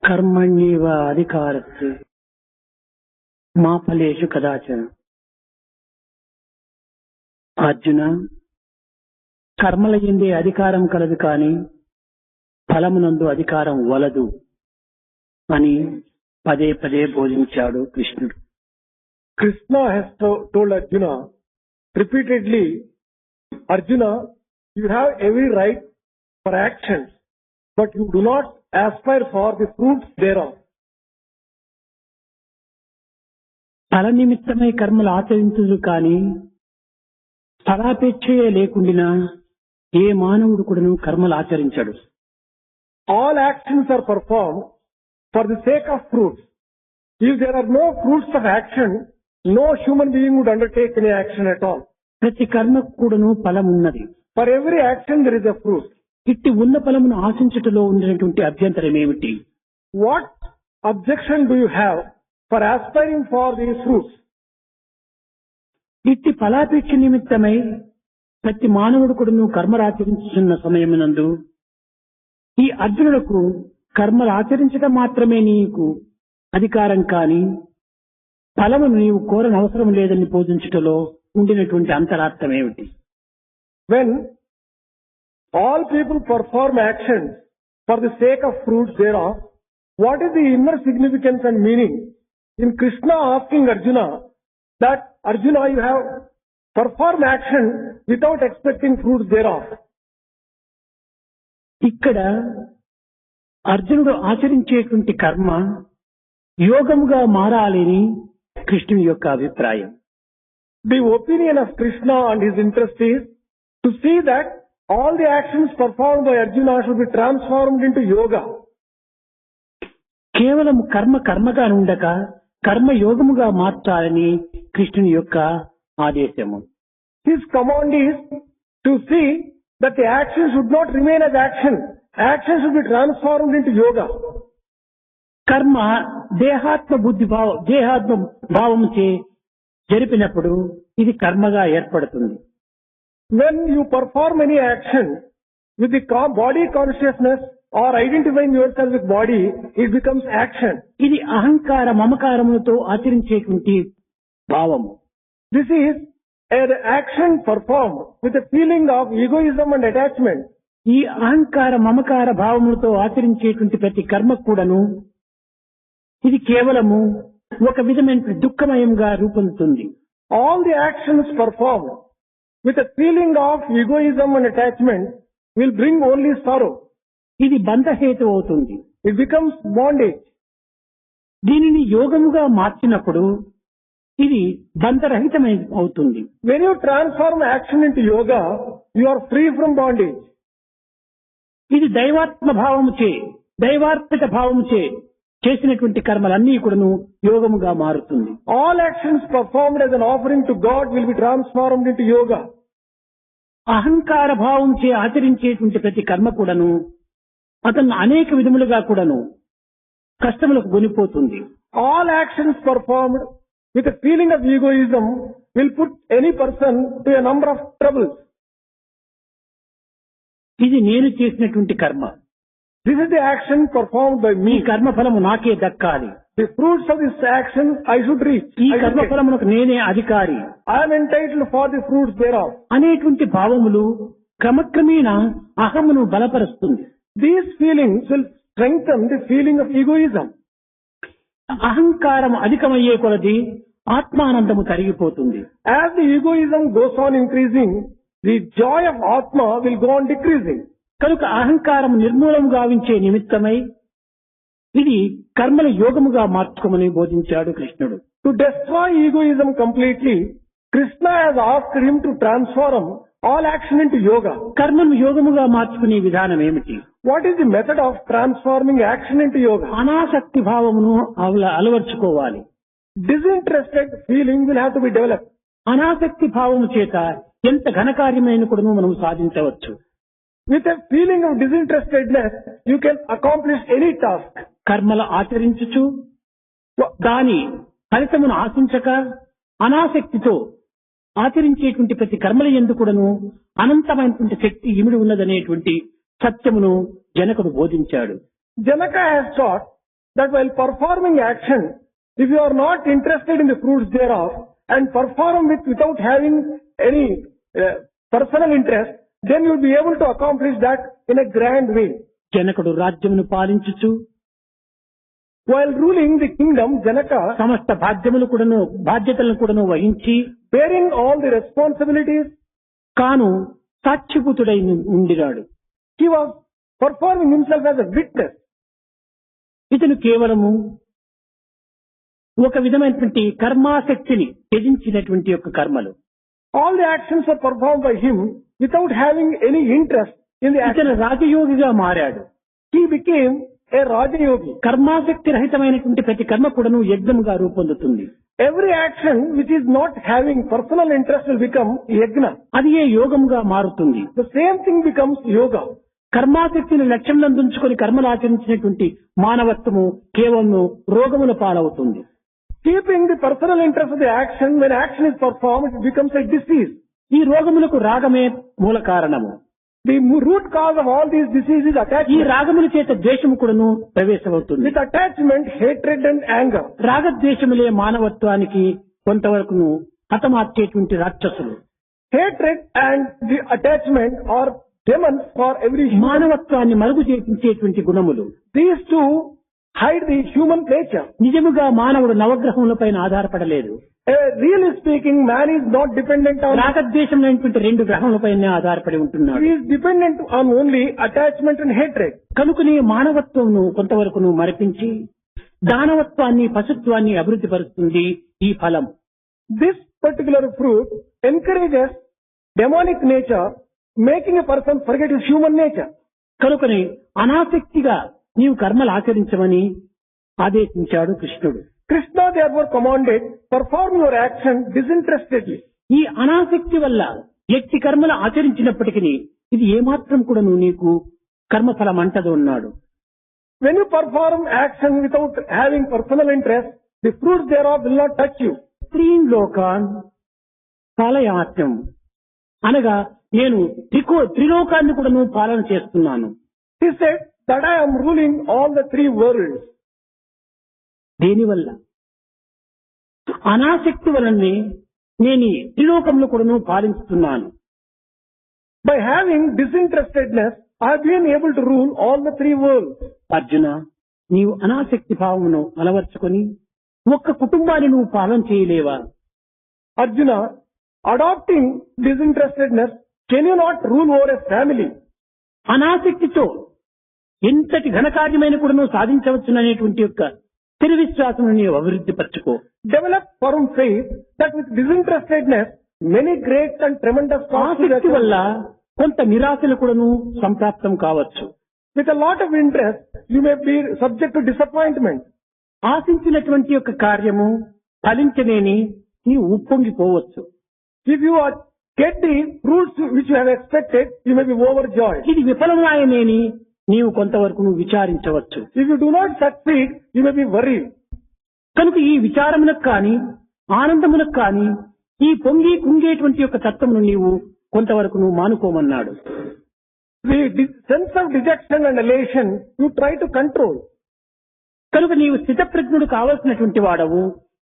కర్మణ్యేవ అధికారస్తు మా ఫలేషు కదాచన. అర్జున, కర్మల యందే అధికారం కలదు కాని ఫలమునందు అధికారం వలదు అని పదే పదే బోధించాడు కృష్ణుడు. Krishna has told Arjuna repeatedly, Arjuna, you have every right for actions, but you do not aspire for the fruits thereof. ఫల నిమిత్తమై కర్మలు ఆచరించుదు కాని ఫలాపేక్షయే లేకుండినా ఏ మానవుడు కూడాను కర్మలు ఆచరించడు. All actions are performed for the sake of fruits. If there are no fruits of action, no human being would undertake any action at all. ప్రతి కర్మకు కూడాను ఫలం ఉన్నది. For every action there is a fruit. ఇట్టి ఉన్న ఫలమును ఆశించుటలో ఉండినటువంటి అభ్యంతరం ఏమిటి? What objection do you have for aspiring for these fruits? ఇట్టి ఫలాపేక్ష నిమిత్తమై ప్రతి మానవుడు కూడాను కర్మలు ఆచరించుతున్న సమయమునందు ఈ అర్జునులకు కర్మలు ఆచరించడం మాత్రమే నీకు అధికారం కాని ఫలమును నీవు కోరని అవసరం లేదని బోధించుటలో ఉండినటువంటి అంతరార్థం ఏమిటి? When all people perform actions for the sake of fruits thereof, what is the inner significance and meaning in Krishna asking Arjuna that Arjuna, you have performed action without expecting fruits thereof? ఇక్కడ అర్జునుడు ఆచరించేటువంటి కర్మ యోగముగా మారాలని కృష్ణుని యొక్క అభిప్రాయం. The opinion of Krishna and his interest is to see that all the actions performed by Arjuna should be transformed into yoga. కేవలం కర్మగా ఉండక కర్మ యోగముగా మార్చాలని కృష్ణుని యొక్క ఆదేశము. His command is to see that the action should not remain as action. Action should be transformed into yoga. కర్మ దేహాత్మ భావముచే జరిపినప్పుడు ఇది కర్మగా ఏర్పడుతుంది. When you perform any action with the body consciousness or identifying yourself with body, it becomes action. ఇది అహంకార మమకారములతో ఆచరించేటువంటి భావము. This is an action performed with a feeling of egoism and attachment. ఈ అహంకార మమకార భావములతో ఆచరించేటువంటి ప్రతి కర్మ కూడాను ఇది కేవలము ఒక విధమైన దుఃఖమయంగా రూపొందుతుంది. All the actions performed with a feeling of egoism and attachment will bring only sorrow. ఇది బంధహేతు అవుతుంది. It becomes bondage. దీనిని యోగముగా మార్చినప్పుడు ఇది బంధరహితమై అవుతుంది. When you transform action into yoga, you are free from bondage. ఇది దైవాత్మిక భావముచే చేసినటువంటి కర్మలన్నీ కూడాను యోగముగా మారుతుంది. All actions performed as an offering to God will be transformed into yoga. అహంకార భావంచే ఆచరించేటువంటి ప్రతి కర్మ కూడాను అతను అనేక విధములుగా కూడాను కష్టములకు గొనిపోతుంది. All actions performed with a feeling of egoism will put any person to a number of troubles. ఇది నేను చేసినటువంటి కర్మ. This is the action performed by me. ఈ కర్మ ఫలము నాకే దక్కాలి. The fruits of this action I should reach. ఈ కర్మ ఫలమునకు నేనే అధికారి. I am entitled for the fruits thereof. అనేటువంటి భావములు క్రమక్రమేణా అహమును బలపరుస్తుంది. These feelings will strengthen the feeling of egoism. అహంకారం అధికమయ్యే కొలది ఆత్మానందము తరిగిపోతుంది. As the egoism goes on increasing, the joy of Atma will go on decreasing. కనుక అహంకారం నిర్మూలము గావించే నిమిత్తమై ఇది కర్మల యోగముగా మార్చుకోమని బోధించాడు కృష్ణుడు. To destroy egoism completely, Krishna has asked him to transform all action into yoga. కర్మను యోగముగా మార్చుకునే విధానం ఏమిటి? What is the method of transforming action into yoga? అనాసక్తి భావమును అలవర్చుకోవాలి. Disinterested feeling will have to be developed. అనాసక్తి భావము చేత ఎంత ఘనకార్యమైన కూడా మనం సాధించవచ్చు. With a feeling of disinterestedness, you can accomplish any task. కర్మలు ఆచరించుచు దాని ఫలితమును ఆశించక అనాసక్తితో ఆచరించేటువంటి ప్రతి కర్మల యందు కూడాను అనంతమైనటువంటి శక్తి ఇమిడి ఉన్నదనేటువంటి సత్యమును జనకుడు బోధించాడు. Janaka has taught that while performing action, if you are not interested in the fruits thereof and perform without having any personal interest, then you will be able to accomplish that in a grand way. జనకుడు రాజ్యమును పాలించుచు While ruling the kingdom, Janaka, సమస్త బాధ్యతలను కూడాను వహించి bearing all the responsibilities, కాను సాక్షిభూతుడై ఉండినాడు. he was performing himself as a witness. ఇతను కేవలము ఒక విధమైనటువంటి కర్మాసక్తిని త్యజించినటువంటి యొక్క కర్మలు. All the actions were performed by him without having any interest in the action. ఇతను రాజయోగిగా మారాడు. He became a Rajayogi. కర్మాసక్తి రహితమైనటువంటి ప్రతి కర్మ కూడాను యజ్ఞముగా రూపొందుతుంది. Every action which is not having personal interest will become yajna. అది ఏ యోగముగా మారుతుంది. The same thing becomes yoga. కర్మాసక్తిని లక్ష్యంలో ఉంచుకొని కర్మలు ఆచరించినటువంటి మానవత్వము కేవలం రోగముల పాలవుతుంది. Keeping the personal interest of the action, when action is performed, it becomes a disease. ఈ రోగములకు రాగమే మూల కారణము. The root cause of all these diseases is ఈ attachment. రాగముల చేత ద్వేషము కూడాను ప్రవేశమవుతుంది. With attachment, hatred and anger. రాగద్వేషములే మానవత్వానికి కొంతవరకును హతమార్చేటువంటి రాక్షసులు. Hatred and the attachment are demons for every human. మానవత్వాన్ని మరుగు చేయించేటువంటి గుణములు. These two hide the human nature. నిజముగా మానవుడు నవగ్రహములపైన ఆధారపడలేదు. Really speaking, man is not dependent on. రాగద్వేషం అనేటువంటి రెండు గ్రహములపైన ఆధారపడి ఉంటున్నాడు. He is dependent on only attachment and hatred. కనుకనే మానవత్వమును కొంతవరకును మరిపించి దానవత్వాన్ని పశుత్వాన్ని అభివృద్ధి పరుస్తుంది ఈ ఫలం. This particular fruit encourages demonic nature, making a person forget his human nature. కనుకనే అనాసక్తిగా నీవు కర్మలు ఆచరించమని ఆదేశించాడు కృష్ణుడు. Krishna therefore commanded, perform your action disinterestedly. ఈ అనాసక్తి వల్ల ఎట్టి కర్మలు ఆచరించినప్పటికీ ఇది ఏమాత్రం కూడా నీకు కర్మఫలం అంటదు అన్నాడు. When you perform action without having personal interest, the fruits thereof will not touch you. స్త్రీం లోకాన్ పాలయాత్యం అనగా నేను త్రిలోకాన్ని కూడా పాలన చేస్తున్నాను. He said that I am ruling all the three worlds. దేనివల్ల అనాసక్తి వలనే నేను ఈ త్రిలోకంలో కూడా పాలిస్తున్నాను. By having disinterestedness, I have been able to rule all the three worlds. Arjuna, నీవు అనాసక్తి భావమును అలవర్చుకొని ఒక్క కుటుంబాన్ని నువ్వు పాలన చేయలేవా? Arjuna, adopting disinterestedness, can you not rule over a family? అనాసక్తితో ఎంతటి ఘనకార్యమైన కూడా నువ్వు సాధించవచ్చుననేటువంటి యొక్క స్థిర విశ్వాసం నీవు అభివృద్ధి పరచుకో. Develop firm faith that with disinterestedness, many great and tremendous ఆసక్తి వల్ల కొంత నిరాశలు కూడాను సంప్రాప్తం కావచ్చు. With a lot of interest, you may be subject to disappointment. ఆశించినటువంటి యొక్క కార్యము ఫలించలేని నీవు ఉప్పొంగిపోవచ్చు. If you get the fruits which you have expected, you may be overjoyed. ఇది విఫలమాయనేని నీవు కొంతవరకు నువ్వు విచారించవచ్చు. If you do not succeed, you may be worried. కనుక ఈ విచారములకు కాని ఆనందములకు కాని ఈ పొంగి కుంగేటువంటి యొక్క తత్వమును నీవు కొంతవరకు నువ్వు మానుకోమన్నాడు. The sense of dejection and elation, you try to control. కనుక నీవు స్థితప్రజ్ఞుడు కావలసినటువంటి వాడవు.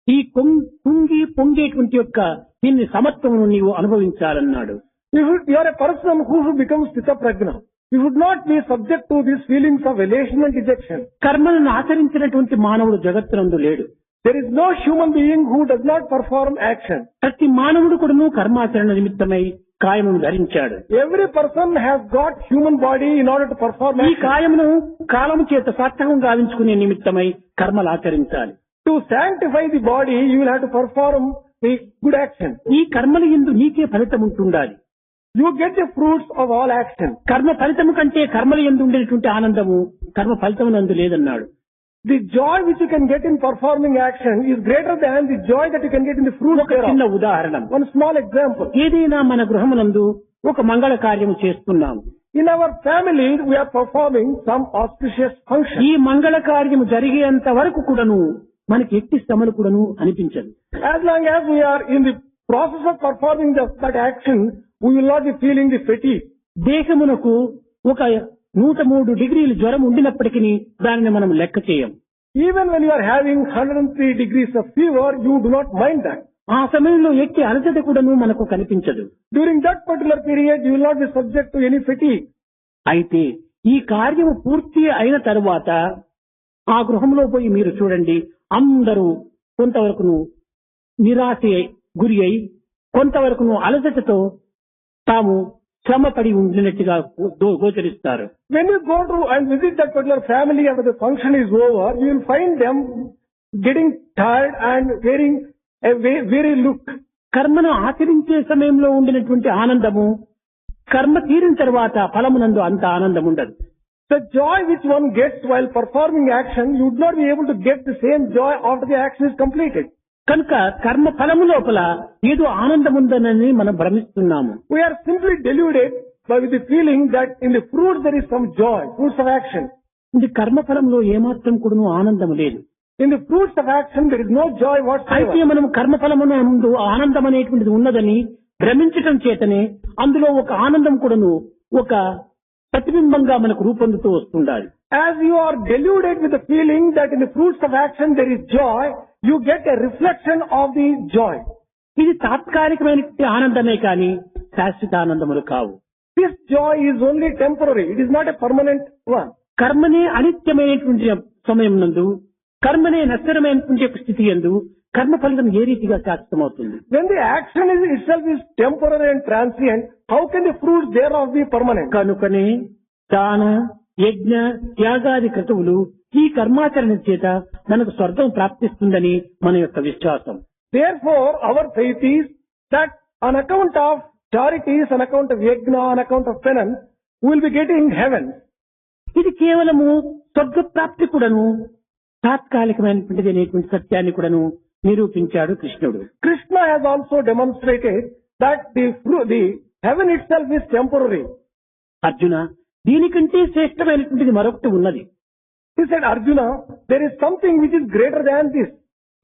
ఈ కుంగి పొంగేటువంటి యొక్క దీన్ని సమత్వమును నీవు అనుభవించాలన్నాడు. You are a person who becomes Sthita Prajna. You should not be subject to these feelings of elation and dejection. కర్మలను ఆచరించినటువంటి మానవుడు జగత్తునందు లేడు. There is no human being who does not perform action. ప్రతి మానవుడు కూడాను కర్మాచరణ నిమిత్తమై కాయమును ధరించాడు. Every person has got human body in order to perform ఈ action. కాయమును కాలము చేత సార్థకం గావించుకునే నిమిత్తమై కర్మలు ఆచరించాలి. To sanctify the body, you will have to perform the good action. ఈ కర్మల యందు నీకే ఫలితం ఉంటుండాలి. You get the fruits of all action. కర్మ ఫలితము కంటే కర్మల యందు ఉండేటువంటి ఆనందము కర్మ ఫలితమునందు లేదన్నాడు. The joy which you can get in performing action is greater than the joy that you can get in the fruits ఒక చిన్న thereof. ఉదాహరణ, One small example. ఏదైనా మన గృహమునందు ఒక మంగళ కార్యము చేస్తున్నాము. In our family, we are performing some auspicious function. ఈ మంగళ కార్యము జరిగేంత వరకు కూడాను మనకి ఎట్టి శ్రమలు కూడాను అనిపించదు. As long as we are in the process of performing that action, we will not be feeling the fatigue. దేహమునకు ఒక 103 డిగ్రీలు జ్వరం ఉండినప్పటికీ దానిని మనం లెక్క చేయం. Even when you are having 103 degrees of fever, you do not mind that. ఆ సమయంలో ఎట్టి అలసట కూడాను మనకు కనిపించదు. During that particular period, you will not be subject to any fatigue. అయితే ఈ కార్యము పూర్తి అయిన తరువాత ఆ గృహంలో పోయి మీరు చూడండి, అందరూ కొంతవరకును నిరాశ గురి అయి కొంతవరకును అలసటతో తాము శ్రమపడి ఉండినట్టుగా గోచరిస్తారు. When you go to and visit that particular family after the function is over, you will find them getting tired and wearing a weary look. కర్మను ఆచరించే సమయంలో ఉండినటువంటి ఆనందము కర్మ తీరిన తర్వాత ఫలమునందు అంత ఆనందం ఉండదు. The joy which one gets while performing action, you would not be able to get the same joy after the action is completed. కనుక కర్మ ఫలము లోపల ఏదో ఆనందం ఉందనని మనం భ్రమిస్తున్నాము. We are simply deluded by with the feeling that in the fruit there is some joy, fruits of action. ఇది కర్మ ఫలంలో ఏమాత్రం కూడాను ఆనందం లేదు. In the fruits of action there is no joy అయితే whatsoever. మనం కర్మ ఫలమున ముందు ఆనందం అనేటువంటిది ఉన్నదని భ్రమించటం చేతనే అందులో ఒక ఆనందం కూడాను ఒక ప్రతిబింబంగా మనకు రూపొందుతూ వస్తుండాలి. As you are deluded with the feeling that in the fruits of action there is joy, you get a reflection of the joy. ఇది తాత్కాలికమైన ఆనందమే కానీ శాశ్వత ఆనందములు కావు. This joy is only temporary. It is not a permanent one. కర్మనే అనిత్యమైనటువంటి సమయం నందు కర్మనే నశ్వరమైనటువంటి ఒక స్థితి యందు కర్మ ఫలితం ఏ రీతిగా శాశ్వతమవుతుంది? When the action is itself is temporary and transient, how can the fruits thereof be permanent? కనుకనే దాన యజ్ఞ త్యాగాది క్రతువులు ఈ కర్మాచరణ చేత మనకు స్వర్గం ప్రాప్తిస్తుందని మన యొక్క విశ్వాసం. Therefore, our faith is that on account of charities, on account of yajna, on account of penance, we will be getting heaven. ఇది కేవలము స్వర్గ ప్రాప్తి కూడాను తాత్కాలికమైనటువంటిది అనేటువంటి సత్యాన్ని కూడాను నిరూపించాడు కృష్ణుడు. Krishna has also demonstrated that the heaven itself is temporary. Arjuna, దీనికంటే శ్రేష్టమైనటువంటిది మరొకటి ఉన్నది. He said, Arjuna, there is something which is greater than this.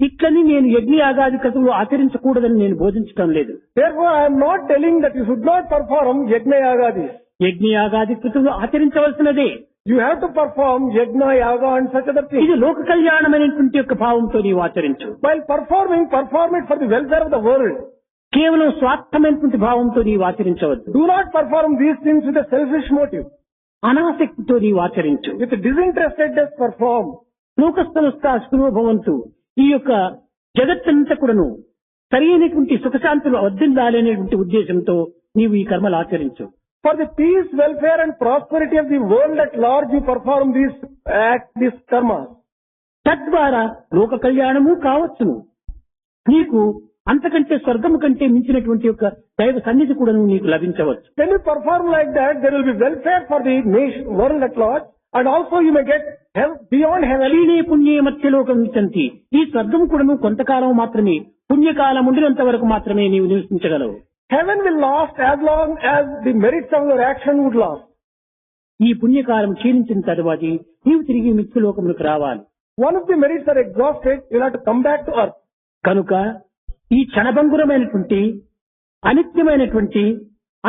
ఇట్లని నేను యజ్ఞయాగాది క్రతువులు ఆచరించకూడదని నేను బోధించడం లేదు. Therefore, I am not telling that you should not perform yajna yagadis. యజ్ఞయాగాది క్రతువులు ఆచరించవలసినదే. You have to perform yajna, yaga and such other things. ఇది లోక కళ్యాణమైనటువంటి యొక్క భావంతో నీవు ఆచరించు. While perform it for the welfare of the world. కేవలం స్వార్థమైనటువంటి భావంతో నీవు ఆచరించవద్దు. Do not perform these things with a selfish motive. అనాసక్తితో నీవు ఆచరించు. With disinterestedness perform. లోకస్థలస్థ సుఖభవంతు, ఈ యొక్క జగత్తంతా కూడాను సరైనటువంటి సుఖశాంతులు వర్ధిల్లాలనేటువంటి ఉద్దేశంతో నీవు ఈ కర్మలు ఆచరించు. For the peace, welfare and prosperity of the world at large, you perform these karmas. తద్వారా లోక కళ్యాణము కావచ్చును. నీకు అంతకంటే స్వర్గము కంటే మించినటువంటి యొక్క దైవ సన్నిధి కూడా నీకు లభించవచ్చు. When you perform like that, there will be welfare for the nation, world at large, and also you may get help beyond heaven. క్షీణే పుణ్యే మధ్యలోకం విచంతి. ఈ స్వర్గము కూడాను కొంతకాలం మాత్రమే, పుణ్యకాలం ఉండినంత వరకు మాత్రమే నీవు నివసించగలవు. Heaven will last as long as the merits of your action would last. ఈ పుణ్యకాలం క్షీణించిన తరువాత నీవు తిరిగి మిథ్యలోకములకు రావాలి. One of the merits are exhausted, you will have to come back to earth. కనుక ఈ క్షణభంగురమైనటువంటి అనిత్యమైనటువంటి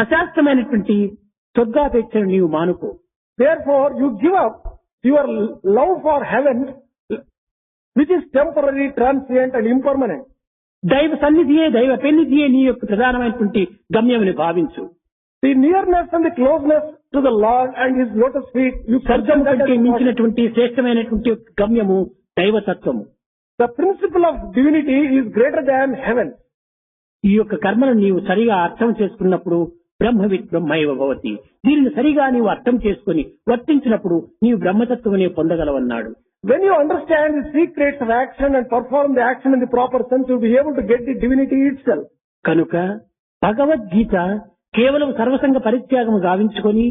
అశాస్త్రమైనటువంటి స్వర్గాపేక్షను నీవు మానుకో. Therefore, you give up your love for heaven, which is temporary, transient and impermanent. దైవ సన్నిధియే దైవ పెన్నిధియే నీ యొక్క ప్రధానమైనటువంటి గమ్యమని భావించు. The nearness and the closeness to the Lord and His lotus feet, you స్వర్గం కంటే మించినటువంటి శ్రేష్టమైనటువంటి గమ్యము దైవతత్వము. The principle of divinity is greater than heaven. ఈ యొక్క కర్మను నీవు సరిగా అర్థం చేసుకున్నప్పుడు బ్రహ్మవిత్ బ్రహ్మైవ భవతి. దీనిని సరిగా నీవు అర్థం చేసుకుని వర్తించినప్పుడు నీవు బ్రహ్మతత్వమునే పొందగలవన్నాడు. When you understand the secrets of action and perform the action in the proper sense, you will be able to get the divinity itself. కనుక భగవద్గీత కేవలం సర్వసంగ పరిత్యాగము గావించుకొని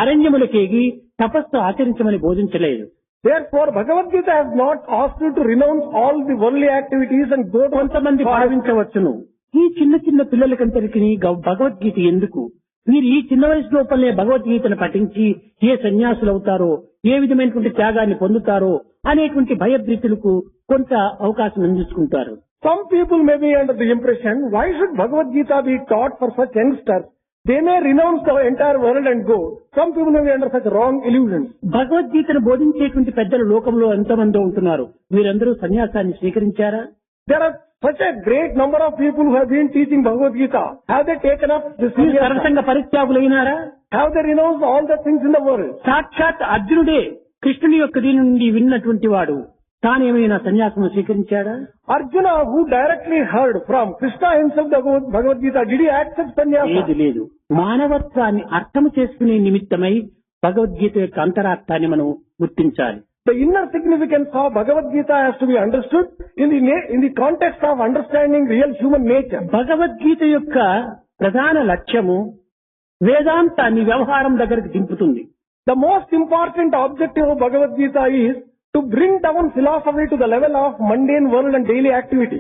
అరణ్యములకేగి తపస్సు ఆచరించమని బోధించలేదు. Therefore, Bhagavad Gita has not asked you to renounce all the worldly activities and go to కొంతమంది భావించవచ్చును, ఈ చిన్న చిన్న పిల్లలకంతరికి భగవద్గీత ఎందుకు, మీరు ఈ చిన్న వయసు లోపలనే భగవద్గీతను పఠించి ఏ సన్యాసులు అవుతారో, ఏ విధమైనటువంటి త్యాగాన్ని పొందుతారో అనేటువంటి భయభ్రీతులకు కొంత అవకాశం అందించుకుంటారు. Some people may be under the impression, why should Bhagavad Gita be taught for such youngsters? They may renounce the entire world and go. Some people may be under such wrong illusions. భగవద్గీతను బోధించేటువంటి పెద్దలు లోకంలో ఎంతమంది ఉంటున్నారు. వీరందరూ సన్యాసాన్ని స్వీకరించారా? There are such a great number of people who have been teaching Bhagavad Gita. Have they taken up this వీరు sannyasa? సర్వసంగ పరిత్యాగులైనారా? Have they renounced all the things in the world? సాక్షాత్ అర్జునుడే కృష్ణుని యొక్క దీని నుండి విన్నటువంటి వాడు తానేమైనా సన్యాసం స్వీకరించాడా? Arjuna, who directly heard from Krishna himself the Bhagavad Gita, did he accept sannyasa? లేదు. మానవత్వాన్ని అర్థం చేసుకునే నిమిత్తమై భగవద్గీత యొక్క అంతరార్థాన్ని మనం గుర్తించాలి. The inner significance of Bhagavad Gita has to be understood in the context of understanding real human nature. Bhagavad Gita యొక్క ప్రధాన లక్ష్యము వేదాంతాన్ని వ్యవహారం దగ్గరికి దింపుతుంది. The most important objective of Bhagavad Gita is to bring down philosophy to the level of mundane world and daily activity.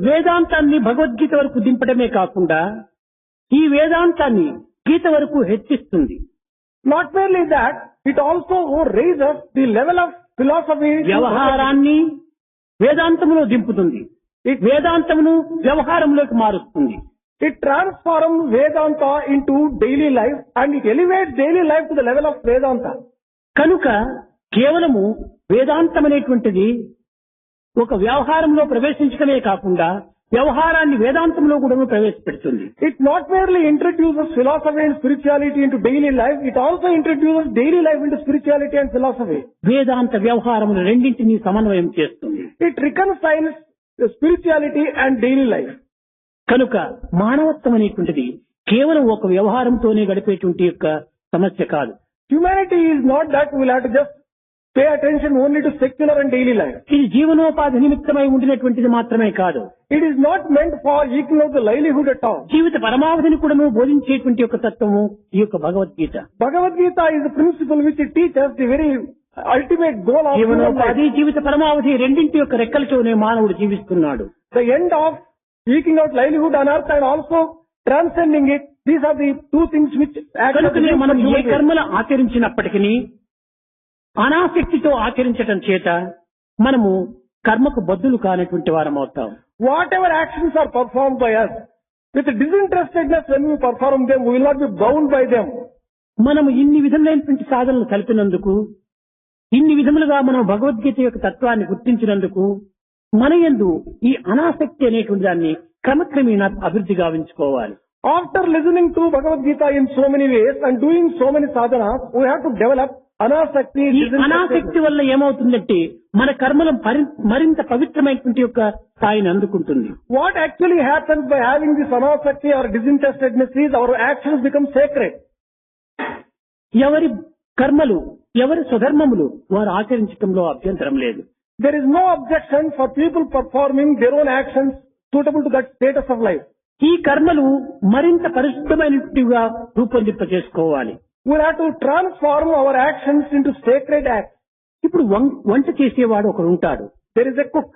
వేదాంతాన్ని భగవద్గీత వరకు దింపడమే కాకుండా ఈ వేదాంతాన్ని గీత వరకు హెచ్చిస్తుంది. Not merely that, it also raises the level of philosophy. వ్యవహారాన్ని వేదాంతములో దింపుతుంది. వేదాంతమును వ్యవహారంలోకి మారుస్తుంది. It transforms Vedanta into daily life and it elevates daily life to the level of Vedanta. కనుక కేవలము వేదాంతం అనేటువంటిది ఒక వ్యవహారంలో ప్రవేశించడమే కాకుండా వ్యవహారాన్ని వేదాంతంలో కూడా ప్రవేశపెడుతుంది. It not merely introduces philosophy and spirituality into daily life, it also introduces daily life into spirituality and philosophy. వేదాంత వ్యవహారములు రెండింటినీ సమన్వయం చేస్తుంది. It reconciles the spirituality and daily life. కనుక మానవత్వం అనేటువంటిది కేవలం ఒక వ్యవహారంతోనే గడిపేటువంటి యొక్క సమస్య కాదు. Humanity is not that we will have to just pay attention only to secular and daily life. ఇది జీవనోపాధి నిమిత్తమై ఉండినటువంటిది మాత్రమే కాదు. It is not meant for eking out the livelihood at all. జీవిత పరమావధిని కూడా బోధించేటువంటి యొక్క తత్వము ఈ యొక్క Bhagavad Gita. Bhagavad Gita is the principle which it teaches the very ultimate goal of human life. జీవనోపాధి జీవిత పరమావధి రెండింటి యొక్క రెక్కలతోనే మానవుడు జీవిస్తున్నాడు. The end of eking out livelihood on earth and also transcending it, these are the two things which కనుకనే మనం ఏ కర్మలు ఆచరించినప్పటికీ అనాసక్తితో ఆచరించటం చేత మనము కర్మకు బద్దులు కానటువంటి వారం అవుతాం. Whatever actions are performed by us, with disinterestedness when we perform them, we will not be bound by them. మనము ఇన్ని విధములైనటువంటి సాధనలు కలిపినందుకు, ఇన్ని విధములుగా మనం భగవద్గీత యొక్క తత్వాన్ని గుర్తించినందుకు మన యందు ఈ అనాసక్తి అనేటువంటి దాన్ని క్రమక్రమేణా అభివృద్ధి గావించుకోవాలి. After listening to Bhagavad Gita in so many ways and doing so many sadhanas, we have to develop anasakti. ఈ అనాసక్తి వల్ల ఏమవుతుందంటే మన కర్మలు మరింత పవిత్రమైనటువంటి యొక్క స్థాయిని అందుకుంటుంది. What actually happens by having this anasakti or disinterestedness is our actions become sacred. ఎవరి కర్మలు ఎవరి స్వధర్మములు వారు ఆచరించడంలో అభ్యంతరం లేదు. There is no objection for people performing their own actions suitable to that status of life. ఈ కర్మలు మరింత పరిశుద్ధమైనట్టుగా రూపొందింపజేసుకోవాలి. We have to transform our actions into sacred acts. ఇప్పుడు వంట చేసేవాడు ఒకడు ఉంటాడు. There is a cook.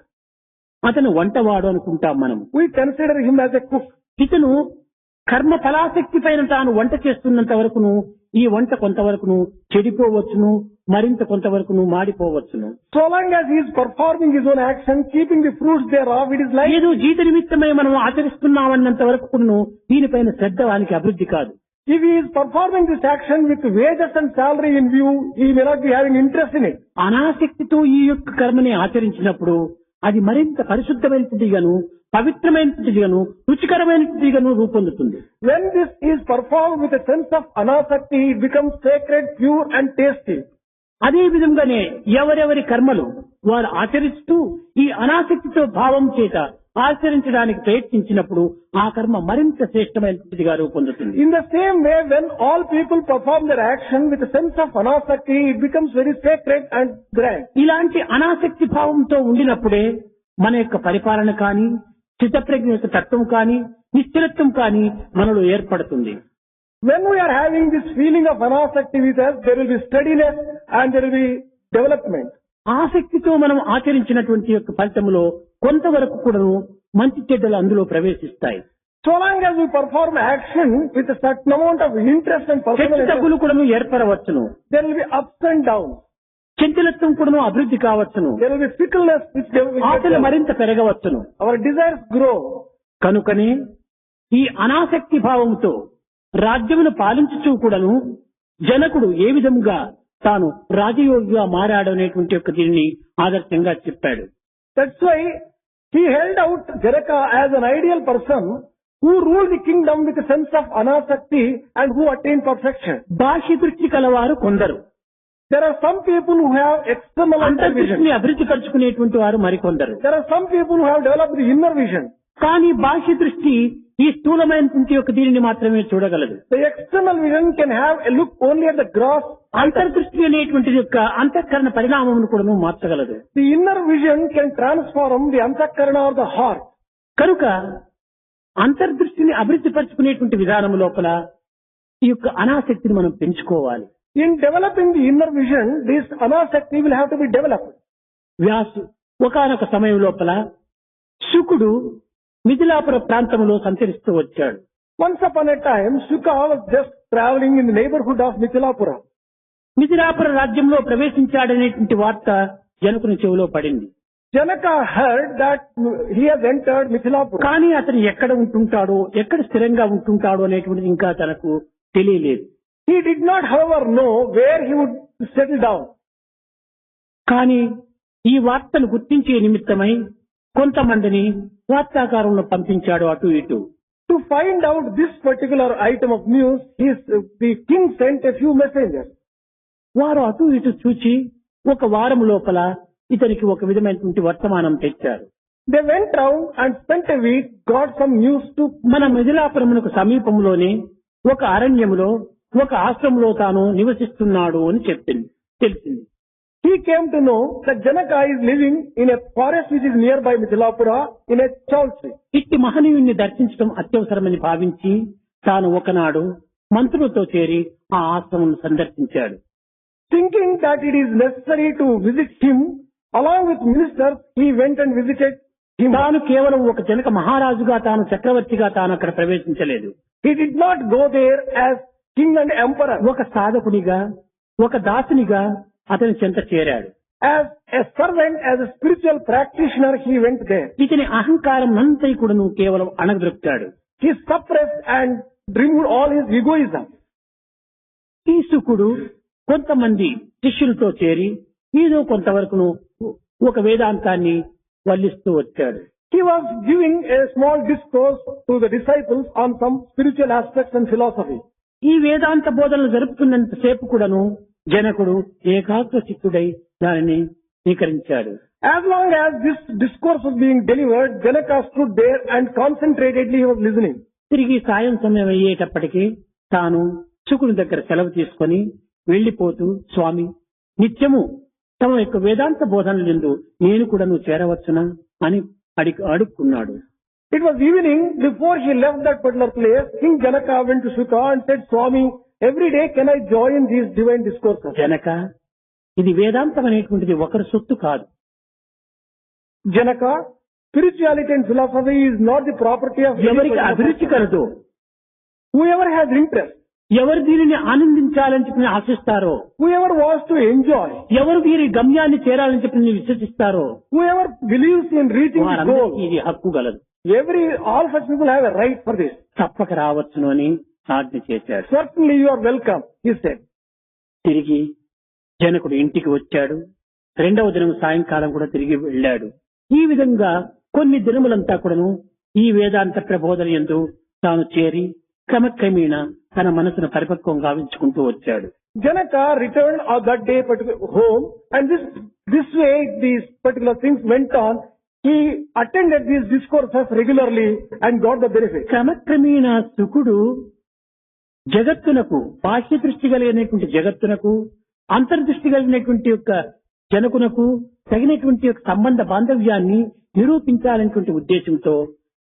అతను వంటవాడు అనుకుంటాం మనం. We consider him as a cook. ఇతను కర్మ ఫలాసక్తి పైన తాను వంట చేస్తున్నంత వరకును ఈ వంట కొంతవరకును చెడిపోవచ్చును, మరింత కొంతవరకును మాడిపోవచ్చును. So long as he is performing his own action, keeping the fruits thereof, it is like ఏదో జీత నిమిత్తమై మనం ఆచరిస్తున్నామన్నంత వరకును దీనిపైన శ్రద్ధ వానికి అభివృద్ధి కాదు. if he is performing this action with wages and salary in view, he may not be having interest in it. అనాసక్తితో ఈ యొక్క కర్మని ఆచరించినప్పుడు అది మరింత పరిశుద్ధమైనదిగాను, పవిత్రమైనదిగాను, రుచికరమైనదిగాను రూపొందుతుంది. When this is performed with a sense of anasakti, it becomes sacred, pure and tasty. అదే విధంగానే ఎవరెవరి కర్మలు వారు ఆచరిస్తూ ఈ అనాసక్తితో భావం చేత ఆచరించడానికి ప్రయత్నించినప్పుడు ఆ కర్మ మరింత శ్రేష్టమైనదిగా రూపొందుతుంది. In the same way, when all people perform their action with a sense of anasakti, it becomes very sacred and grand. ఇలాంటి అనాసక్తి భావంతో ఉండినప్పుడే మన యొక్క పరిపాలన కానీ, చిత్తప్రజ్ఞ యొక్క తత్వం కానీ, నిశ్చలత్వం కానీ మనలో ఏర్పడుతుంది. When we are having this feeling of anasakti with us, there will be steadiness and there will be development. ఆసక్తితో మనం ఆచరించినటువంటి యొక్క ఫలితంలో కొంతవరకు కూడా మంచి చెడ్డలు అందులో ప్రవేశిస్తాయి. So long as we perform action with a certain amount of interest and personal interest, తగ్గులు కూడా ఏర్పడవచ్చును. there will be ups and downs. చంచలత్వం కూడా అభివృద్ధి కావచ్చును. There will be fickleness which ఆశలు మరింత పెరగవచ్చును. our desires grow. కనుకనే ఈ అనాసక్తి భావంతో రాజ్యమును పాలించుచూ కూడాను జనకుడు ఏ విధంగా తాను రాజయోగిగా మారాడు అనేటువంటి యొక్క దీనిని ఆదర్శంగా చెప్పాడు. That's why he held out Janaka as an ideal person who ruled the kingdom with a sense of anasakti and who attained perfection. బాహ్య దృష్టి కలవారు కొందరు, There are some people who have external అంతర్దృష్టిని vision. అభివృద్ధి పరుచుకునేటువంటి వారు మరికొందరు. There are some people who have developed the inner vision. కానీ బాహ్య దృష్టి ఈ స్థూలమైనటువంటి యొక్క దీనిని మాత్రమే చూడగలదు. The external vision can have a look only at the gross. అంతర్దృష్టి అనేటువంటి యొక్క అంతఃకరణ పరిణామమును కూడా మార్చగలదు. The inner vision can transform the antakarana or the heart. కనుక అంతర్దృష్టిని అభివృద్ధి పరుచుకునేటువంటి విధానం లోపల ఈ యొక్క అనాసక్తిని మనం పెంచుకోవాలి. In developing the inner vision, this anasakti will have to be developed. Vyasu ఒకానొక సమయం లోపల శుకుడు మిథిలాపుర ప్రాంతంలో సంచరిస్తూ వచ్చాడు. Once upon a time, Shuka was just traveling in the neighborhood of Mithilapura. Mithilapura రాజ్యంలో ప్రవేశించాడనేటువంటి వార్త జనకుని చెవిలో పడింది. Janaka heard that he has entered Mithilapura. కానీ అతను ఎక్కడ ఉంటుంటాడో, ఎక్కడ స్థిరంగా ఉంటుంటాడో అనేటువంటిది ఇంకా తనకు తెలియలేదు. He did not, however, know where he would settle down. కానీ ఈ వార్తను గుర్తించే నిమిత్తమై కొంతమందిని వార్తాకారంలో పంపించాడు అటు ఇటు. To find out this particular item of news, the king sent a few messengers. వారు అటు ఇటు చూచి ఒక వారం లోపల ఇతనికి ఒక విధమైనటువంటి వర్తమానం తెచ్చారు. They went round and spent a week, got some news to. మన మిథిలాపురమునకు సమీపంలోనే ఒక అరణ్యములో ఒక ఆశ్రమంలో తాను నివసిస్తున్నాడు అని తెలిసింది. He came to know that Janaka is living in a forest which is nearby Mithilapura in a chaltree. ఇట్టి మహనీయుణ్ణి దర్శించడం అత్యవసరమని భావించి తాను ఒకనాడు మంత్రులతో చేరి ఆ ఆశ్రమం సందర్శించాడు. Thinking that it is necessary to visit him, along with ministers, he went and visited him. తాను కేవలం ఒక జనక మహారాజుగా తాను చక్రవర్తిగా తాను అక్కడ ప్రవేశించలేదు. He did not go there as king and emperor. ఒక సాధకునిగా, ఒక దాసునిగా అతని చెంత చేరాడు. As a servant, as a spiritual practitioner, he went there. ఇతని అహంకారం అంతా కూడాను కేవలం అణగదొక్కాడు. He suppressed and removed all his egoism. ఈ శుకుడు కొంతమంది శిష్యులతో చేరి ఏదో కొంతవరకును ఒక వేదాంతాన్ని వల్లిస్తూ వచ్చాడు. He was giving a small discourse to the disciples on some spiritual aspects and philosophy. ఈ వేదాంత బోధనలు జరుపుతున్నంత సేపు కూడాను జనకుడు ఏకాగ్ర చిత్తుడై దానిని స్వీకరించాడు. As long as this discourse was being delivered, Janaka stood there and concentratedly he was listening. తిరిగి సాయం సమయం అయ్యేటప్పటికీ తాను శుకుని దగ్గర సెలవు తీసుకొని వెళ్లిపోతూ, స్వామి, నిత్యము తమ యొక్క వేదాంత బోధనలు ఎందు నేను కూడా నువ్వు చేరవచ్చునా అని అడుక్కున్నాడు. It was evening. Before he left that particular place, King Janaka went to Shuka and said, Swami, every day can I join these divine discourses? Janaka, ఇది వేదాంతం అనేటువంటిది ఒకరి సొత్తు కాదు. Janaka, spirituality and philosophy is not the property of ఎవరికి అభిరుచి కలదో, whoever has interest, ఎవరు దీనిని ఆనందించాలని చెప్పి ఆశిస్తారో, whoever wants to enjoy, ఎవరు వీరి గమ్యాన్ని చేరాలని చెప్పి విశ్వసిస్తారో, whoever believes in reaching the వారందరికీ goal, ఇది హక్కు గలదు. all such people have a right for this. తప్పక రావచ్చును అని ఆజ్ఞ చేశాడు. Certainly you are welcome, he said. తిరిగి జనకుడు ఇంటికి వచ్చాడు. రెండవ దినం సాయంకాలం కూడా తిరిగి వెళ్ళాడు. ఈ విధంగా కొన్ని దినములంతా కూడాను ఈ వేదాంత ప్రబోధన యందు తాను చేరి క్రమక్రమేణా తన మనసును పరిపక్వం గావించుకుంటూ వచ్చాడు. Janaka returned on that day home, and this way these particular things went on. He attended these discourses regularly and got the benefit. క్రమక్రమేణా శుకుడు జగత్తునకు, బాహ్య దృష్టి కలిగినటువంటి జగత్తునకు, అంతర్దృష్టి కలిగినటువంటి యొక్క జనకునకు తగినటువంటి యొక్క సంబంధ బాంధవ్యాన్ని నిరూపించాలనేటువంటి ఉద్దేశంతో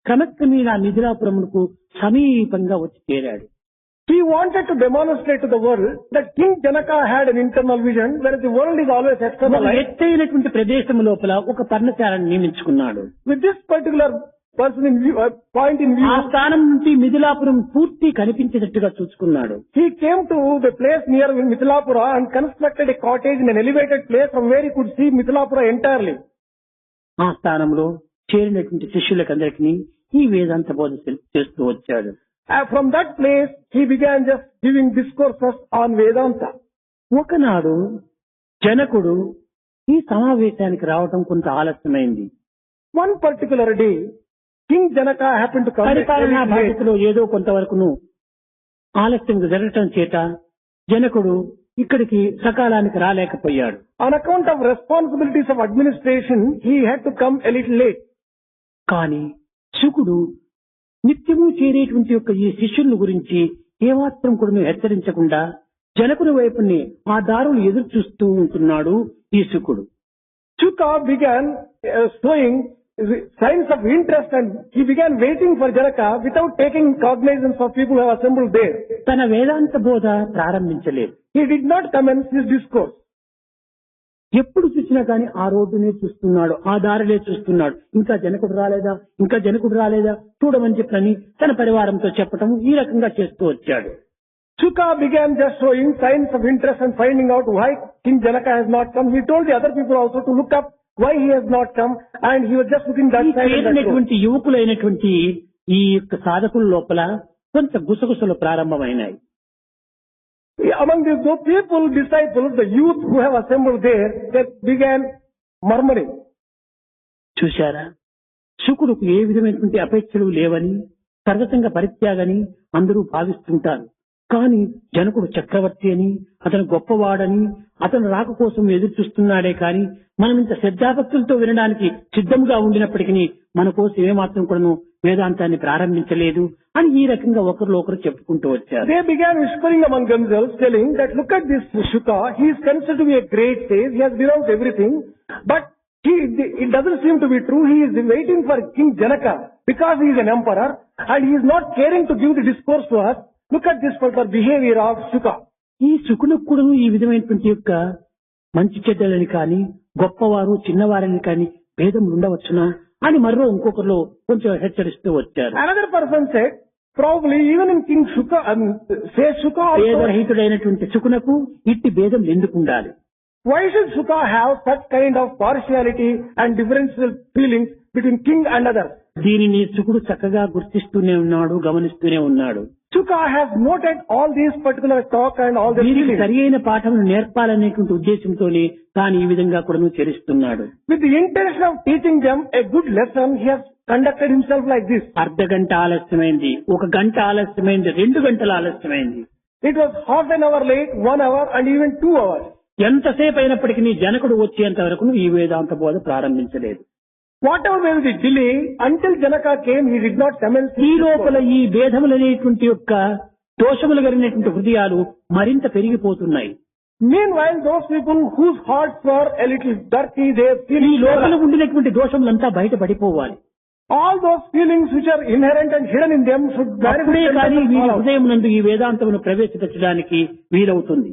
క్రమక్రమేణా మిథిలాపురమునకు సమీపంగా వచ్చి చేరాడు. He wanted to demonstrate to the world that King Janaka had an internal vision, whereas the world is always ఒక externalized. ఎత్తైనటువంటి ప్రదేశం లోపల ఒక పర్ణశాలను నియమించుకున్నాడు. With this particular person in view, point in ఆ view, స్థానం నుండి మిథిలాపురం పూర్తి కనిపించేటట్టుగా చూసుకున్నాడు. he came to the place near Mithilapura and constructed a cottage in an elevated place from where he could see Mithilapura entirely. ఆ స్థానంలో చేరినటువంటి శిష్యులకందరికీ ఈ వేదాంత బోధ చేస్తూ వచ్చాడు. From that place, he began just giving discourses on Vedanta. ఒకనాడు జనకుడు ఈ సమావేశానికి రావటం కొంత ఆలస్యమైంది. One particular day, King Janaka happened to come. పరిపాలనా బాధ్యతలో ఏదో కొంతవరకును ఆలస్యం జరగటం చేత జనకుడు ఇక్కడికి సకాలానికి రాలేకపోయాడు. On account of responsibilities of administration, he had to come a little late. కానీ శుకుడు నిత్యము చేరేటువంటి యొక్క ఈ శిష్యుల గురించి ఏమాత్రం కూడా హెచ్చరించకుండా జనకుని వైపుని ఆ దారులు ఎదురు చూస్తూ ఉంటున్నాడు ఈ శుకుడు. Shuka began showing signs of interest and he began waiting for Janaka without taking cognizance of people who have assembled there. తన వేదాంత బోధ ప్రారంభించలేదు. He did not commence his discourse. ఎప్పుడు చూసినా కానీ ఆ రోడ్డునే చూస్తున్నాడు, ఆ దారిలే చూస్తున్నాడు. ఇంకా జనకుడు రాలేదా చూడమని చెప్పని తన పరివారంతో చెప్పటం ఈ రకంగా చేస్తూ వచ్చాడు. Shuka began just showing signs of interest and finding out why King Janaka has not come. He told the other people also to look up why he has not come, and he was just looking that ఈ side and that road. చేరినటువంటి యువకులైనటువంటి ఈ యొక్క సాధకుల లోపల కొంత గుసగుసలు ప్రారంభమైనాయి. Among these people, disciples, the youth who have assembled there, they began murmuring. చూశారా, శుకుడుకు ఏ విధమైనటువంటి అపేక్షలు లేవని, సర్వసంగ పరిత్యాగని అందరూ భావిస్తుంటారు. కానీ జనకుడు చక్రవర్తి అని, అతను గొప్పవాడని, అతను రాక కోసం ఎదురు చూస్తున్నాడే కానీ మనం ఇంత శ్రద్ధాభక్తులతో వినడానికి సిద్ధంగా ఉండినప్పటికీ మన కోసం ఏమాత్రం కూడాను వేదాంతాన్ని ప్రారంభించలేదు అని ఈ రకంగా ఒకరిలో ఒకరు చెప్పుకుంటూ వచ్చారు. They began whispering among themselves, telling that look at this Shuka, he is considered to be a great sage, he has renounced everything, but it doesn't seem to be true. He is waiting for King Janaka because he is an emperor and he is not caring to give the discourse to us. Look at this particular behavior of Shuka. ఈ శుకునికి కూడా ఈ విధమైనటువంటి యొక్క మంచి చెడ్డలని కానీ, గొప్పవారు చిన్నవారని కానీ భేదములు ఉండవచ్చునా అని మరో ఇంకొకరిలో కొంచెం హెచ్చరిస్తూ వచ్చారు. Another person said, probably even in King Shuka, says Shuka also, భేదరహితుడైనటువంటి శుకునకు ఇట్టి భేదం ఎందుకు ఉండాలి? why should Shuka have such kind of partiality and differential feelings between king and others? దీనిని శుకుడు చక్కగా గుర్తిస్తూనే ఉన్నాడు, గమనిస్తూనే ఉన్నాడు. Shuka has noted all these particular talk and all the దీనికి feelings. సరి అయిన పాఠమును నేర్పాలనేటువంటి ఉద్దేశంతోనే తాను ఈ విధంగా కూడా చేరిస్తున్నాడు. With the intention of teaching them a good lesson, he has conducted himself like this. అర్ధ గంట ఆలస్యమైంది, 1 గంట ఆలస్యమైంది, 2 గంటలు ఆలస్యమైంది. It was half an hour late, 1 hour and even 2 hours. ఎంతసేపు అయినప్పటికీ జనకుడు వచ్చేంత వరకు ఈ వేదాంత బోధ ప్రారంభించలేదు. Whatever may be the delay, until Janaka came, he did not commence his ఈ discourse. లోపల ఈ భేదములనేటువంటి యొక్క దోషములు కలిగినటువంటి హృదయాలు మరింత పెరిగిపోతున్నాయి. Meanwhile, those people whose hearts were a little dirty, they ఈ feel లోపల ఉండినటువంటి దోషములంతా బయట పడిపోవాలి. all those feelings which are inherent and hidden in them should అప్పుడే manifest కానీ themselves వీరి out. హృదయం నందు ఈ వేదాంతమును ప్రవేశపెట్టడానికి వీలవుతుంది.